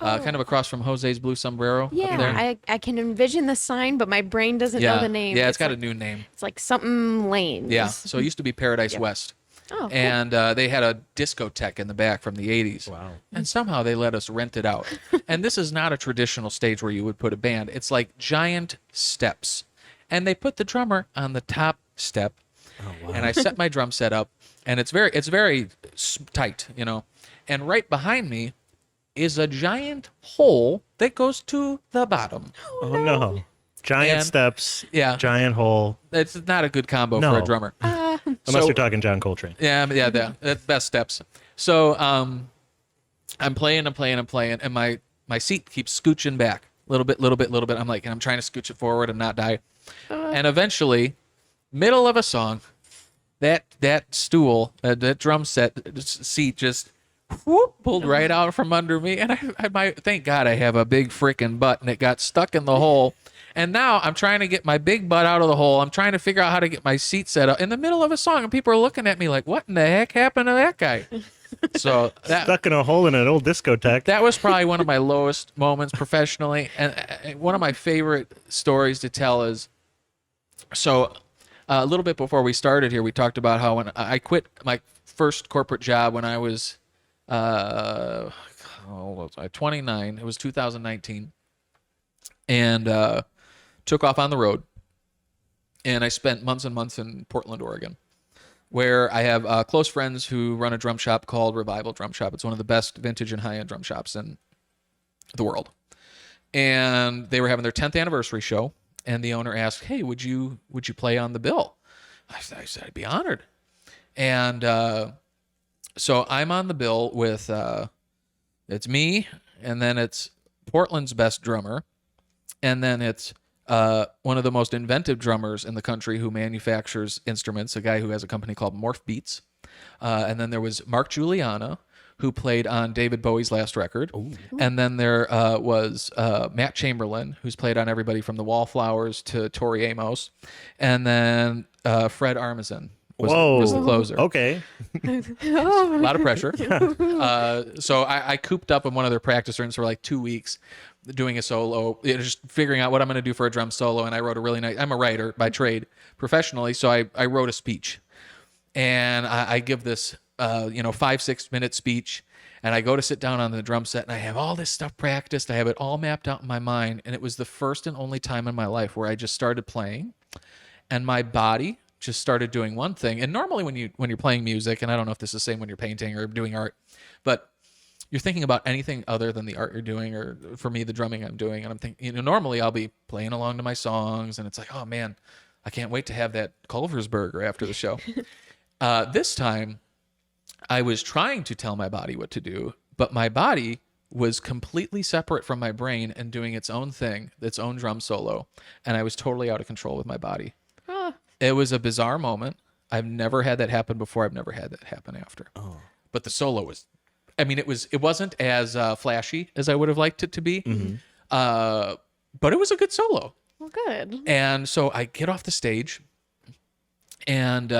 kind of across from Jose's Blue Sombrero. Yeah, up there. I can envision the sign, but my brain doesn't know the name. Yeah, it's got like, a new name. It's like something Lanes. Yeah, so it used to be Paradise West. Oh, cool. And they had a discotheque in the back from the 80s. Wow. And somehow they let us rent it out. And this is not a traditional stage where you would put a band. It's like giant steps. And they put the drummer on the top step. Oh, wow. And I set my drum set up, and it's very tight, you know. And right behind me is a giant hole that goes to the bottom. Oh, no. Giant And- steps, Yeah. giant hole. It's not a good combo No. for a drummer. Unless you're talking John Coltrane. Yeah, that's best steps. So I'm playing, and my seat keeps scooching back a little bit. I'm like, and I'm trying to scooch it forward and not die. And eventually, middle of a song, that stool, that drum seat just pulled right out from under me, and thank God I have a big freaking butt, and it got stuck in the hole. And now I'm trying to get my big butt out of the hole. I'm trying to figure out how to get my seat set up in the middle of a song, and people are looking at me like, "What in the heck happened to that guy?" So Stuck in a hole in an old discotheque. that was probably one of my lowest moments professionally, and one of my favorite stories to tell is, so a little bit before we started here, we talked about how when I quit my first corporate job when I was, how old was I? 29. It was 2019, and took off on the road, and I spent months and months in Portland, Oregon, where I have close friends who run a drum shop called Revival Drum Shop. It's one of the best vintage and high-end drum shops in the world. And they were having their 10th anniversary show, and the owner asked, "Hey, would you play on the bill?" I said I'd be honored. And so I'm on the bill with it's me, and then it's Portland's best drummer, and then it's one of the most inventive drummers in the country who manufactures instruments, a guy who has a company called Morph Beats. And then there was Mark Juliana, who played on David Bowie's last record. Ooh. And then there was Matt Chamberlain, who's played on everybody from the Wallflowers to Tori Amos. And then Fred Armisen was the closer. Okay. A lot of pressure. So I cooped up in one of their practice rooms for like 2 weeks doing a solo, just figuring out what I'm going to do for a drum solo. And I wrote a really nice, I'm a writer by trade professionally. So I wrote a speech, and I give this, 5-6 minute speech, and I go to sit down on the drum set, and I have all this stuff practiced. I have it all mapped out in my mind. And it was the first and only time in my life where I just started playing, and my body just started doing one thing. And normally when you're playing music, and I don't know if this is the same when you're painting or doing art, but you're thinking about anything other than the art you're doing, or for me, the drumming I'm doing. And I'm thinking, normally I'll be playing along to my songs, and it's like, oh man, I can't wait to have that Culver's burger after the show. This time I was trying to tell my body what to do, but my body was completely separate from my brain and doing its own thing, its own drum solo. And I was totally out of control with my body. It was a bizarre moment. I've never had that happen before. I've never had that happen after. Oh. But the solo was, it wasn't as flashy as I would have liked it to be. Mm-hmm. But it was a good solo. Well, good. And so I get off the stage, and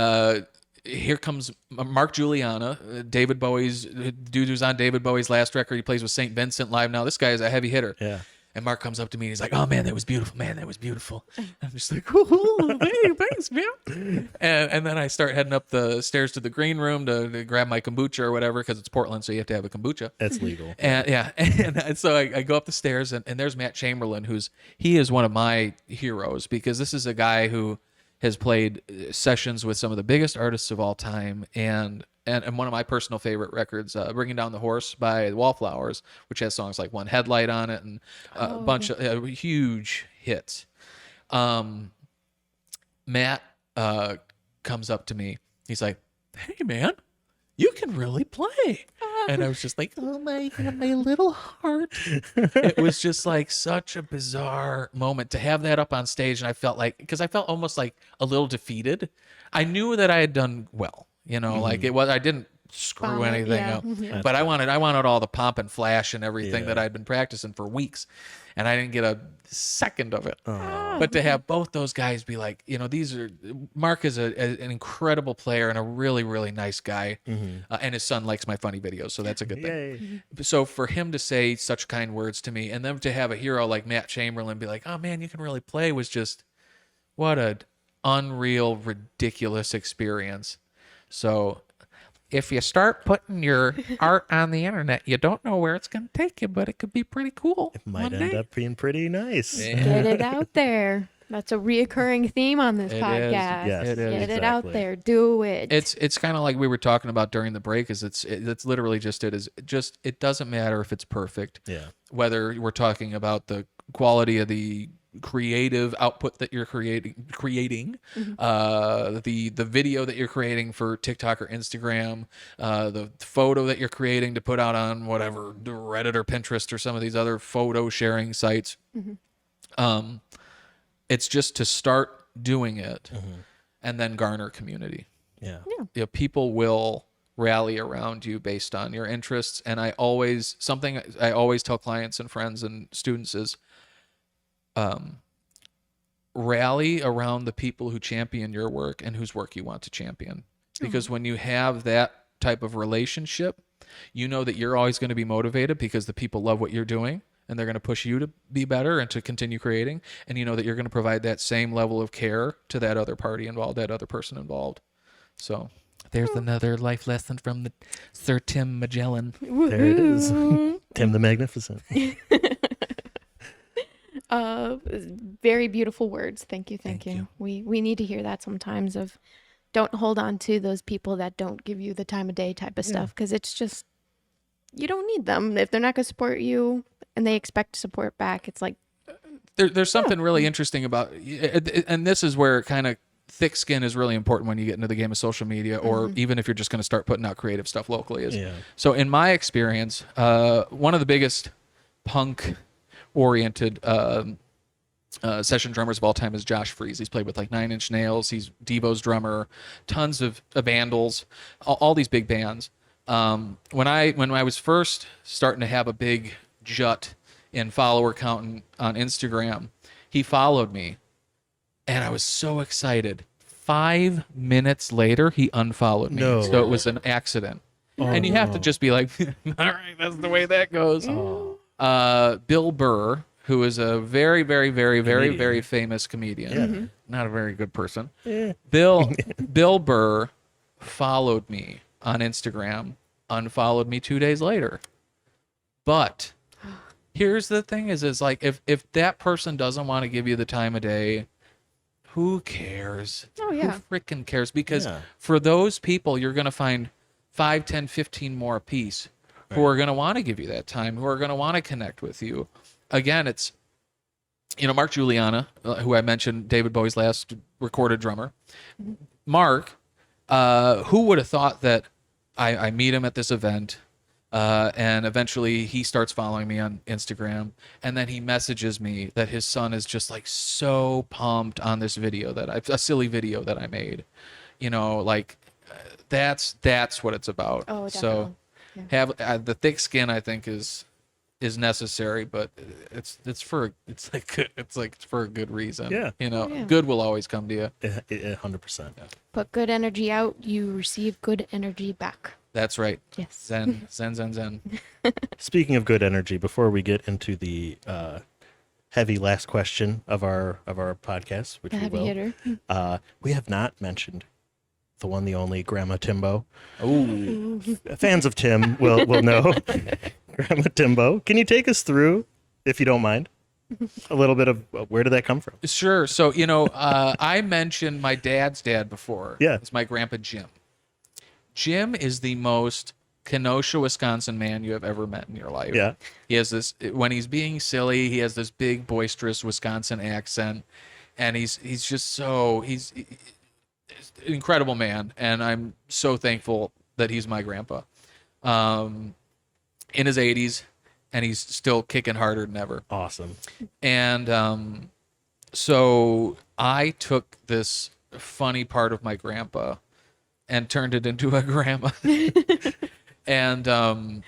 here comes Mark Juliana, David Bowie's dude who's on David Bowie's last record. He plays with St. Vincent live now. This guy is a heavy hitter. Yeah. And Mark comes up to me and he's like, "Oh man, that was beautiful. Man, that was beautiful." I'm just like, "Oh, hey, thanks, man." And then I start heading up the stairs to the green room to grab my kombucha or whatever, because it's Portland, so you have to have a kombucha. That's legal. And yeah, and so I go up the stairs, and there's Matt Chamberlain, he is one of my heroes, because this is a guy who has played sessions with some of the biggest artists of all time, and one of my personal favorite records, Bringing Down the Horse by the Wallflowers, which has songs like One Headlight on it, and a bunch of huge hits. Matt comes up to me. He's like, "Hey, man, you can really play." And I was just like, "Oh my God, my little heart." It was just like such a bizarre moment to have that up on stage. And I felt almost like a little defeated. I knew that I had done well, like it was, I didn't screw Bomb it, anything yeah. up. Yeah. But I wanted all the pomp and flash and everything Yeah. that I'd been practicing for weeks, and I didn't get a second of it. Oh. But to have both those guys be like, Mark is an incredible player and a really, really nice guy. And his son likes my funny videos, so that's a good thing. Yay. So for him to say such kind words to me, and then to have a hero like Matt Chamberlain be like, oh man, you can really play, was just what a unreal, ridiculous experience. So if you start putting your art on the internet, you don't know where it's going to take you, but it could be pretty cool. It might one end day. up being pretty nice. Get it out there. That's a reocurring theme on this It is. podcast. Yes, It is. Get it out exactly. there. Do it. It's kind of like we were talking about during the break. It's literally just it doesn't matter if it's perfect. Yeah. Whether we're talking about the quality of the creative output that you're creating, the video that you're creating for TikTok or Instagram, the photo that you're creating to put out on whatever Reddit or Pinterest or some of these other photo sharing sites. It's just to start doing it and then garner community. Yeah. People will rally around you based on your interests. And I always tell clients and friends and students is rally around the people who champion your work and whose work you want to champion. Because when you have that type of relationship, you know that you're always going to be motivated because the people love what you're doing and they're going to push you to be better and to continue creating. And you know that you're going to provide that same level of care to that other party involved, that other person involved. So there's another life lesson from the Sir Tim Magellan. There it is. Tim the Magnificent. Very beautiful words. Thank you. Thank you. We need to hear that sometimes of don't hold on to those people that don't give you the time of day type of stuff, because it's just, you don't need them. If they're not going to support you and they expect support back, it's like, There's something really interesting about, and this is where kind of thick skin is really important when you get into the game of social media, or even if you're just going to start putting out creative stuff locally. So in my experience, one of the biggest punk-oriented session drummers of all time is Josh Freese. He's played with like Nine Inch Nails. He's Devo's drummer, tons of Vandals, all these big bands. When I was first starting to have a big jut in follower count on Instagram, he followed me, and I was so excited. 5 minutes later, he unfollowed me. No. So it was an accident. And you have to just be like, all right, that's the way that goes. Bill Burr, who is a very, very, very, very, Comedian. very famous comedian. Not a very good person. Yeah. Bill Burr followed me on Instagram, unfollowed me 2 days later. But here's the thing is like, if that person doesn't want to give you the time of day, who cares? Oh, yeah. Who freaking cares? Because Yeah. for those people, you're going to find 5, 10, 15 more apiece who are going to want to give you that time, who are going to want to connect with you. Again, it's, Mark Juliana, who I mentioned, David Bowie's last recorded drummer. Mark, who would have thought that I meet him at this event, and eventually he starts following me on Instagram, and then he messages me that his son is just like so pumped on this video a silly video that I made. That's what it's about. Oh, So have the thick skin, I think, is necessary, but it's for a good reason. Yeah. Yeah. Good will always come to you. 100%. put good energy out, you receive good energy back. That's right. Yes. Zen, zen, zen, zen. Speaking of good energy, before we get into the heavy last question of our podcast, which The we heavy will, hitter. we have not mentioned the one, the only Grandma Timbo. Oh, Fans of Tim will know Grandma Timbo. Can you take us through, if you don't mind, a little bit of where did that come from? sure. So I mentioned my dad's dad before. Yeah. It's my grandpa Jim. Jim is the most Kenosha, Wisconsin man you have ever met in your life. Yeah. He has this, when he's being silly, he has this big, boisterous Wisconsin accent, and he's an incredible man, and I'm so thankful that he's my grandpa. In his 80s, and he's still kicking harder than ever. Awesome. And so I took this funny part of my grandpa and turned it into a grandma. And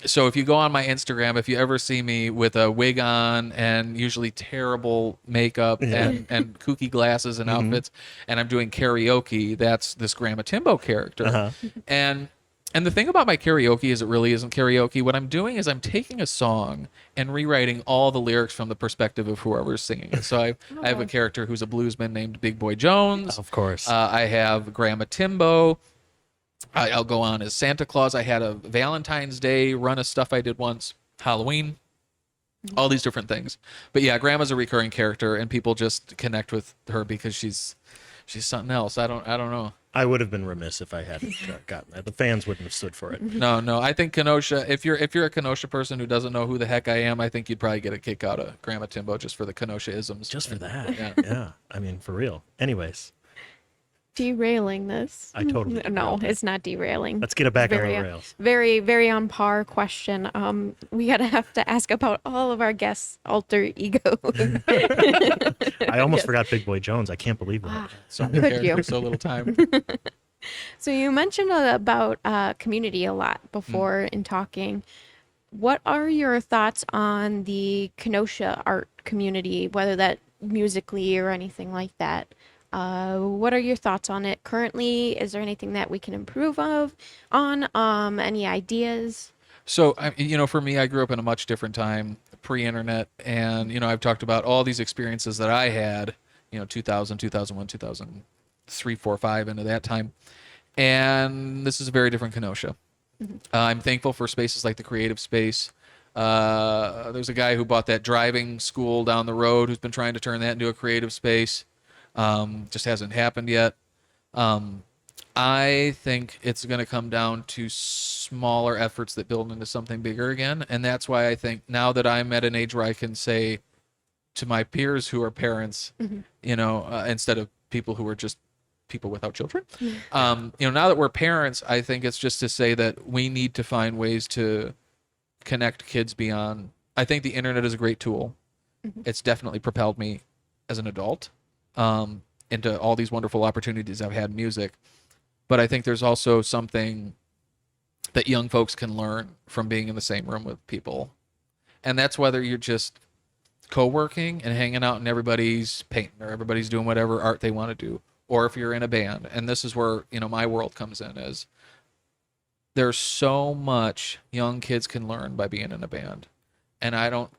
so if you go on my Instagram, if you ever see me with a wig on and usually terrible makeup and kooky glasses and outfits, and I'm doing karaoke, that's this Grandma Timbo character. And the thing about my karaoke is it really isn't karaoke. What I'm doing is I'm taking a song and rewriting all the lyrics from the perspective of whoever's singing it. So I have a character who's a bluesman named Big Boy Jones. Of course. I have Grandma Timbo. I'll go on as Santa Claus. I had a Valentine's Day run of stuff I did once, Halloween, all these different things. But yeah, Grandma's a recurring character, and people just connect with her because she's something else. I don't know. I would have been remiss if I hadn't gotten that. The fans wouldn't have stood for it. No. I think Kenosha. If you're a Kenosha person who doesn't know who the heck I am, I think you'd probably get a kick out of Grandma Timbo just for the Kenosha isms. Just for that. Yeah. Yeah. I mean, for real. Anyways, Derailing this. I totally No, derailed it. it's not derailing. Let's get it back on Very, the rails. very, very on par question. We have to ask about all of our guests' alter egos. I almost forgot Big Boy Jones. I can't believe that. So many Could characters, you? so little time. So you mentioned about community a lot before in talking. What are your thoughts on the Kenosha art community, whether that musically or anything like that? What are your thoughts on it currently? Is there anything that we can improve on? Any ideas? So, for me, I grew up in a much different time, pre-internet, and, I've talked about all these experiences that I had, 2000, 2001, 2003, 4, 5, into that time. And this is a very different Kenosha. I'm thankful for spaces like the Creative Space. There's a guy who bought that driving school down the road who's been trying to turn that into a creative space. Just hasn't happened yet. I think it's going to come down to smaller efforts that build into something bigger again. And that's why I think now that I'm at an age where I can say to my peers who are parents, instead of people who are just people without children, now that we're parents, I think it's just to say that we need to find ways to connect kids beyond. I think the internet is a great tool. It's definitely propelled me as an adult into all these wonderful opportunities I've had in music. But I think there's also something that young folks can learn from being in the same room with people. And that's whether you're just co-working and hanging out and everybody's painting or everybody's doing whatever art they want to do, or if you're in a band. And this is where, my world comes in, is there's so much young kids can learn by being in a band. And I don't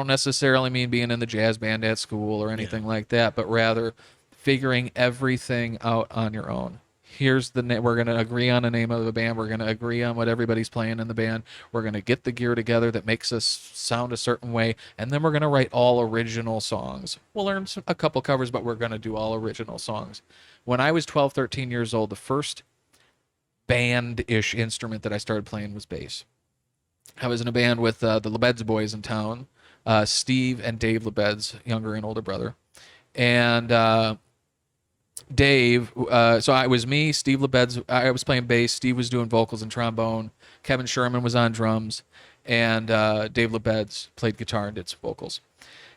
necessarily mean being in the jazz band at school or anything like that, but rather figuring everything out on your own. Here's we're going to agree on the name of the band. We're going to agree on what everybody's playing in the band. We're going to get the gear together that makes us sound a certain way. And then we're going to write all original songs. We'll learn a couple covers, but we're going to do all original songs. When I was 12, 13 years old, the first band-ish instrument that I started playing was bass. I was in a band with the Lebeds boys in town, Steve and Dave Lebeds, younger and older brother. And Dave, so it was me, Steve Lebeds, I was playing bass, Steve was doing vocals and trombone, Kevin Sherman was on drums, and Dave Lebeds played guitar and did some vocals.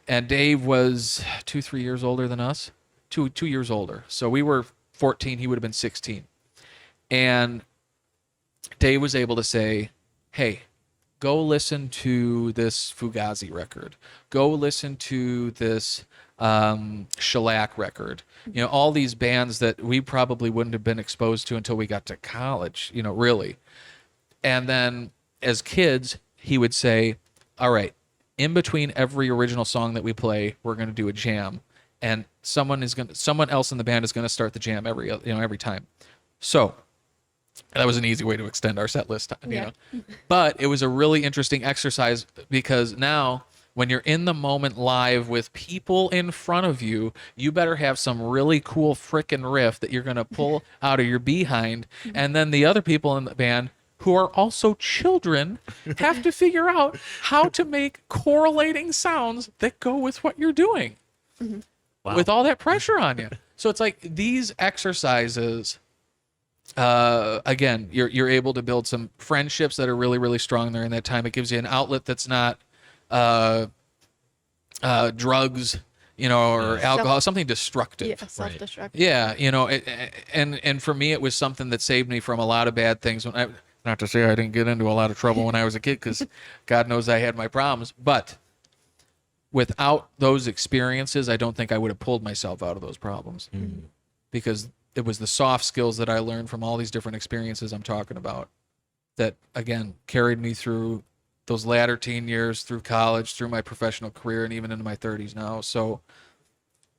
And Dave was 2-3 years older than us, 2 years older. So we were 14, he would have been 16. And Dave was able to say, hey, go listen to this Fugazi record. Go listen to this Shellac record. All these bands that we probably wouldn't have been exposed to until we got to college, really. And then as kids, he would say, all right, in between every original song that we play, we're going to do a jam. And someone else in the band is going to start the jam every time. So that was an easy way to extend our set list, But it was a really interesting exercise because now when you're in the moment live with people in front of you, you better have some really cool frickin' riff that you're going to pull out of your behind. And then the other people in the band, who are also children, have to figure out how to make correlating sounds that go with what you're doing. Wow. With all that pressure on you. So it's like these exercises, again, you're able to build some friendships that are really, really strong there in that time. It gives you an outlet that's not drugs or alcohol, something destructive. Yeah, self-destructive. Yeah, and for me, it was something that saved me from a lot of bad things. Not to say I didn't get into a lot of trouble when I was a kid, because God knows I had my problems. But without those experiences, I don't think I would have pulled myself out of those problems, because it was the soft skills that I learned from all these different experiences I'm talking about that, again, carried me through those latter teen years, through college, through my professional career, and even into my 30s now. So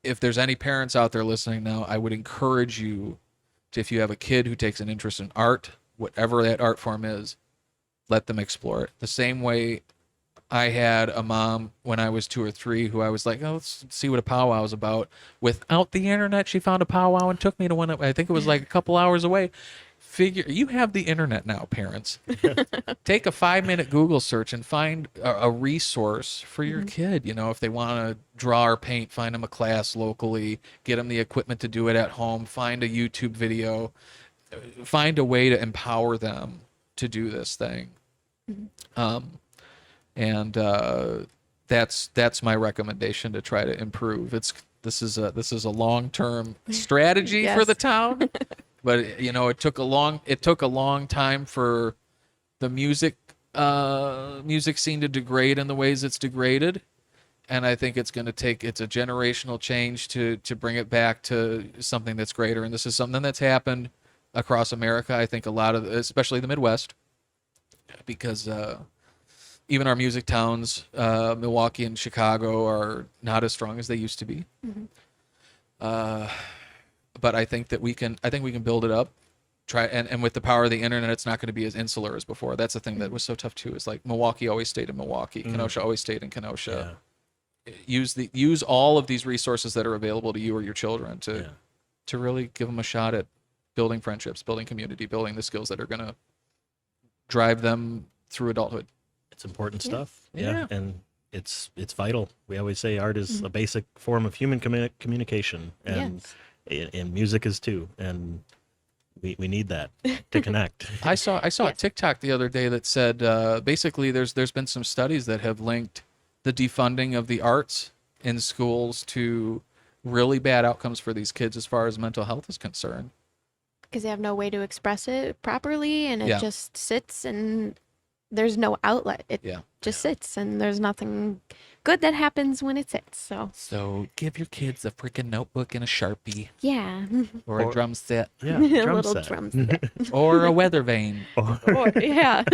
if there's any parents out there listening now, I would encourage you to, if you have a kid who takes an interest in art, whatever that art form is, let them explore it. The same way I had a mom when I was 2 or 3 who I was like, oh, let's see what a powwow is about. Without the internet, she found a powwow and took me to one. I think it was like a couple hours away. You have the internet now, parents. Take a 5-minute Google search and find a resource for your kid. If they want to draw or paint, find them a class locally, get them the equipment to do it at home, find a YouTube video, find a way to empower them to do this thing. That's my recommendation to try to improve. This is a long-term strategy for the town. But it took a long time for the music scene to degrade in the ways it's degraded, and I think it's a generational change to bring it back to something that's greater. And this is something that's happened across America. I think a lot of, especially the Midwest, because even our music towns, Milwaukee and Chicago, are not as strong as they used to be. But I think that we can build it up. And with the power of the internet, it's not going to be as insular as before. That's the thing that was so tough too. Is like Milwaukee always stayed in Milwaukee, Kenosha always stayed in Kenosha. Yeah. Use all of these resources that are available to you or your children to really give them a shot at building friendships, building community, building the skills that are going to drive them through adulthood. It's important stuff. Yeah. And it's vital. We always say art is a basic form of human communication, and and music is too. And we need that to connect. I saw a TikTok the other day that said basically there's been some studies that have linked the defunding of the arts in schools to really bad outcomes for these kids as far as mental health is concerned. Because they have no way to express it properly, and it just sits, and there's no outlet. It just sits, and there's nothing good that happens when it sits. So give your kids a freaking notebook and a Sharpie. Yeah. Or a drum set. Yeah, a little drum set. Or a weather vane. Yeah.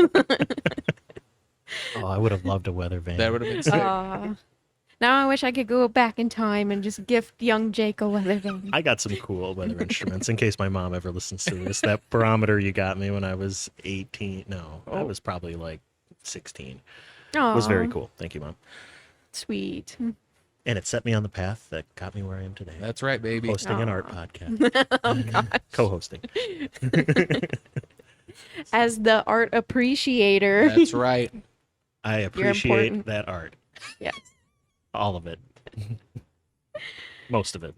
Oh, I would have loved a weather vane. That would have been sick. Now I wish I could go back in time and just gift young Jake a weather vane. I got some cool weather instruments in case my mom ever listens to this. That barometer you got me when I was 18. No, I was probably like 16. It was very cool. Thank you, Mom. Sweet. And it set me on the path that got me where I am today. That's right, baby. Hosting an art podcast. Oh, gosh. Co-hosting. As the art appreciator. That's right. I appreciate that art. Yes. All of it. Most of it.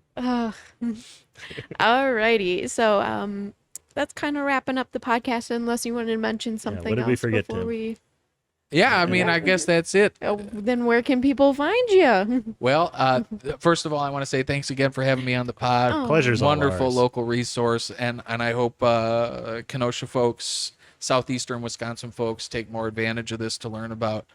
Alrighty. So that's kind of wrapping up the podcast, unless you wanted to mention something what did else we forget, before Tim? we... Yeah, I mean, I guess that's it. Then where can people find you? Well, first of all, I want to say thanks again for having me on the pod. Oh. Pleasure's all Wonderful ours. local resource, and I hope Kenosha folks, southeastern Wisconsin folks, take more advantage of this to learn about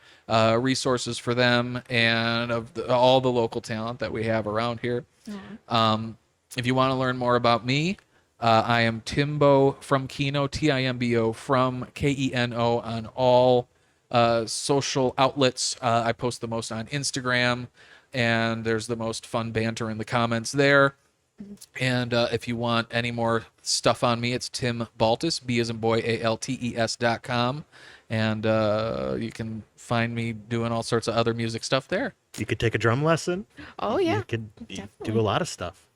resources for them and of all the local talent that we have around here. If you want to learn more about me, I am Timbo from Keno, Timbo from Keno on all social outlets. I post the most on Instagram, and there's the most fun banter in the comments there. And if you want any more stuff on me, it's Tim Baltes, B as in boy, ALTES.com. And you can find me doing all sorts of other music stuff there. You could take a drum lesson. Oh, yeah. You could do a lot of stuff.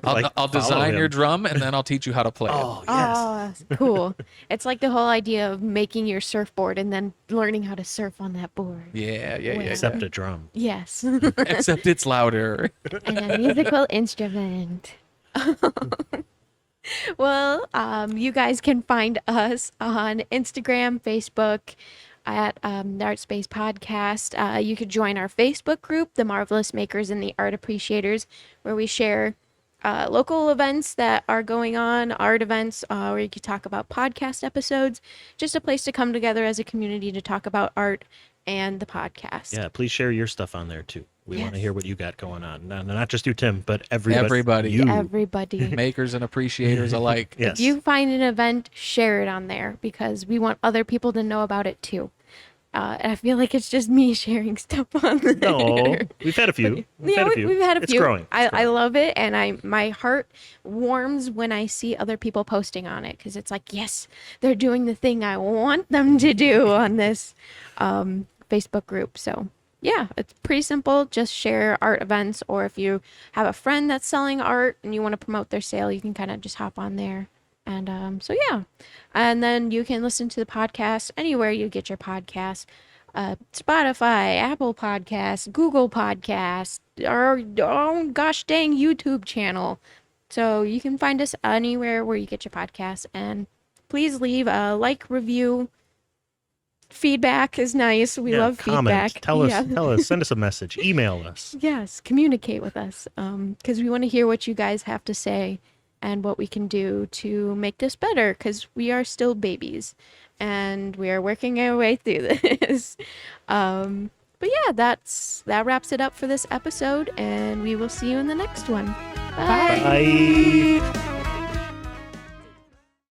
I'll design your drum, and then I'll teach you how to play it. Oh, yes. Oh, cool. It's like the whole idea of making your surfboard and then learning how to surf on that board. Yeah. Except a drum. Yes. Except it's louder. And a musical instrument. Well, you guys can find us on Instagram, Facebook, at the ArtSpace podcast. You could join our Facebook group, The Marvelous Makers and the Art Appreciators, where we share local events that are going on, art events, where you could talk about podcast episodes, just a place to come together as a community to talk about art and the podcast. Yeah, please share your stuff on there too. We want to Yes. hear what you got going on. Not just you, Tim, but everybody. Everybody. You. Everybody. Makers and appreciators alike. Yes. If you find an event, share it on there because we want other people to know about it too. And I feel like it's just me sharing stuff on there. No, we've had a few. We've had a few. We've had a It's few. growing. It's I growing. love it, and my heart warms when I see other people posting on it because it's like, yes, they're doing the thing I want them to do on this Facebook group. So yeah, it's pretty simple. Just share art events, or if you have a friend that's selling art and you want to promote their sale, you can kind of just hop on there. And so yeah, and then you can listen to the podcast anywhere you get your podcast. Spotify, Apple Podcasts, Google Podcasts, our own gosh dang YouTube channel. So you can find us anywhere where you get your podcasts. And please leave a like, review. Feedback is nice. We Yeah, love comment. feedback. Tell us. Yeah. Tell us. Send us a message. Email us. Yes, communicate with us. Because we want to hear what you guys have to say and what we can do to make this better. Because we are still babies, and we are working our way through this. But yeah, that wraps it up for this episode, and we will see you in the next one. Bye. Bye.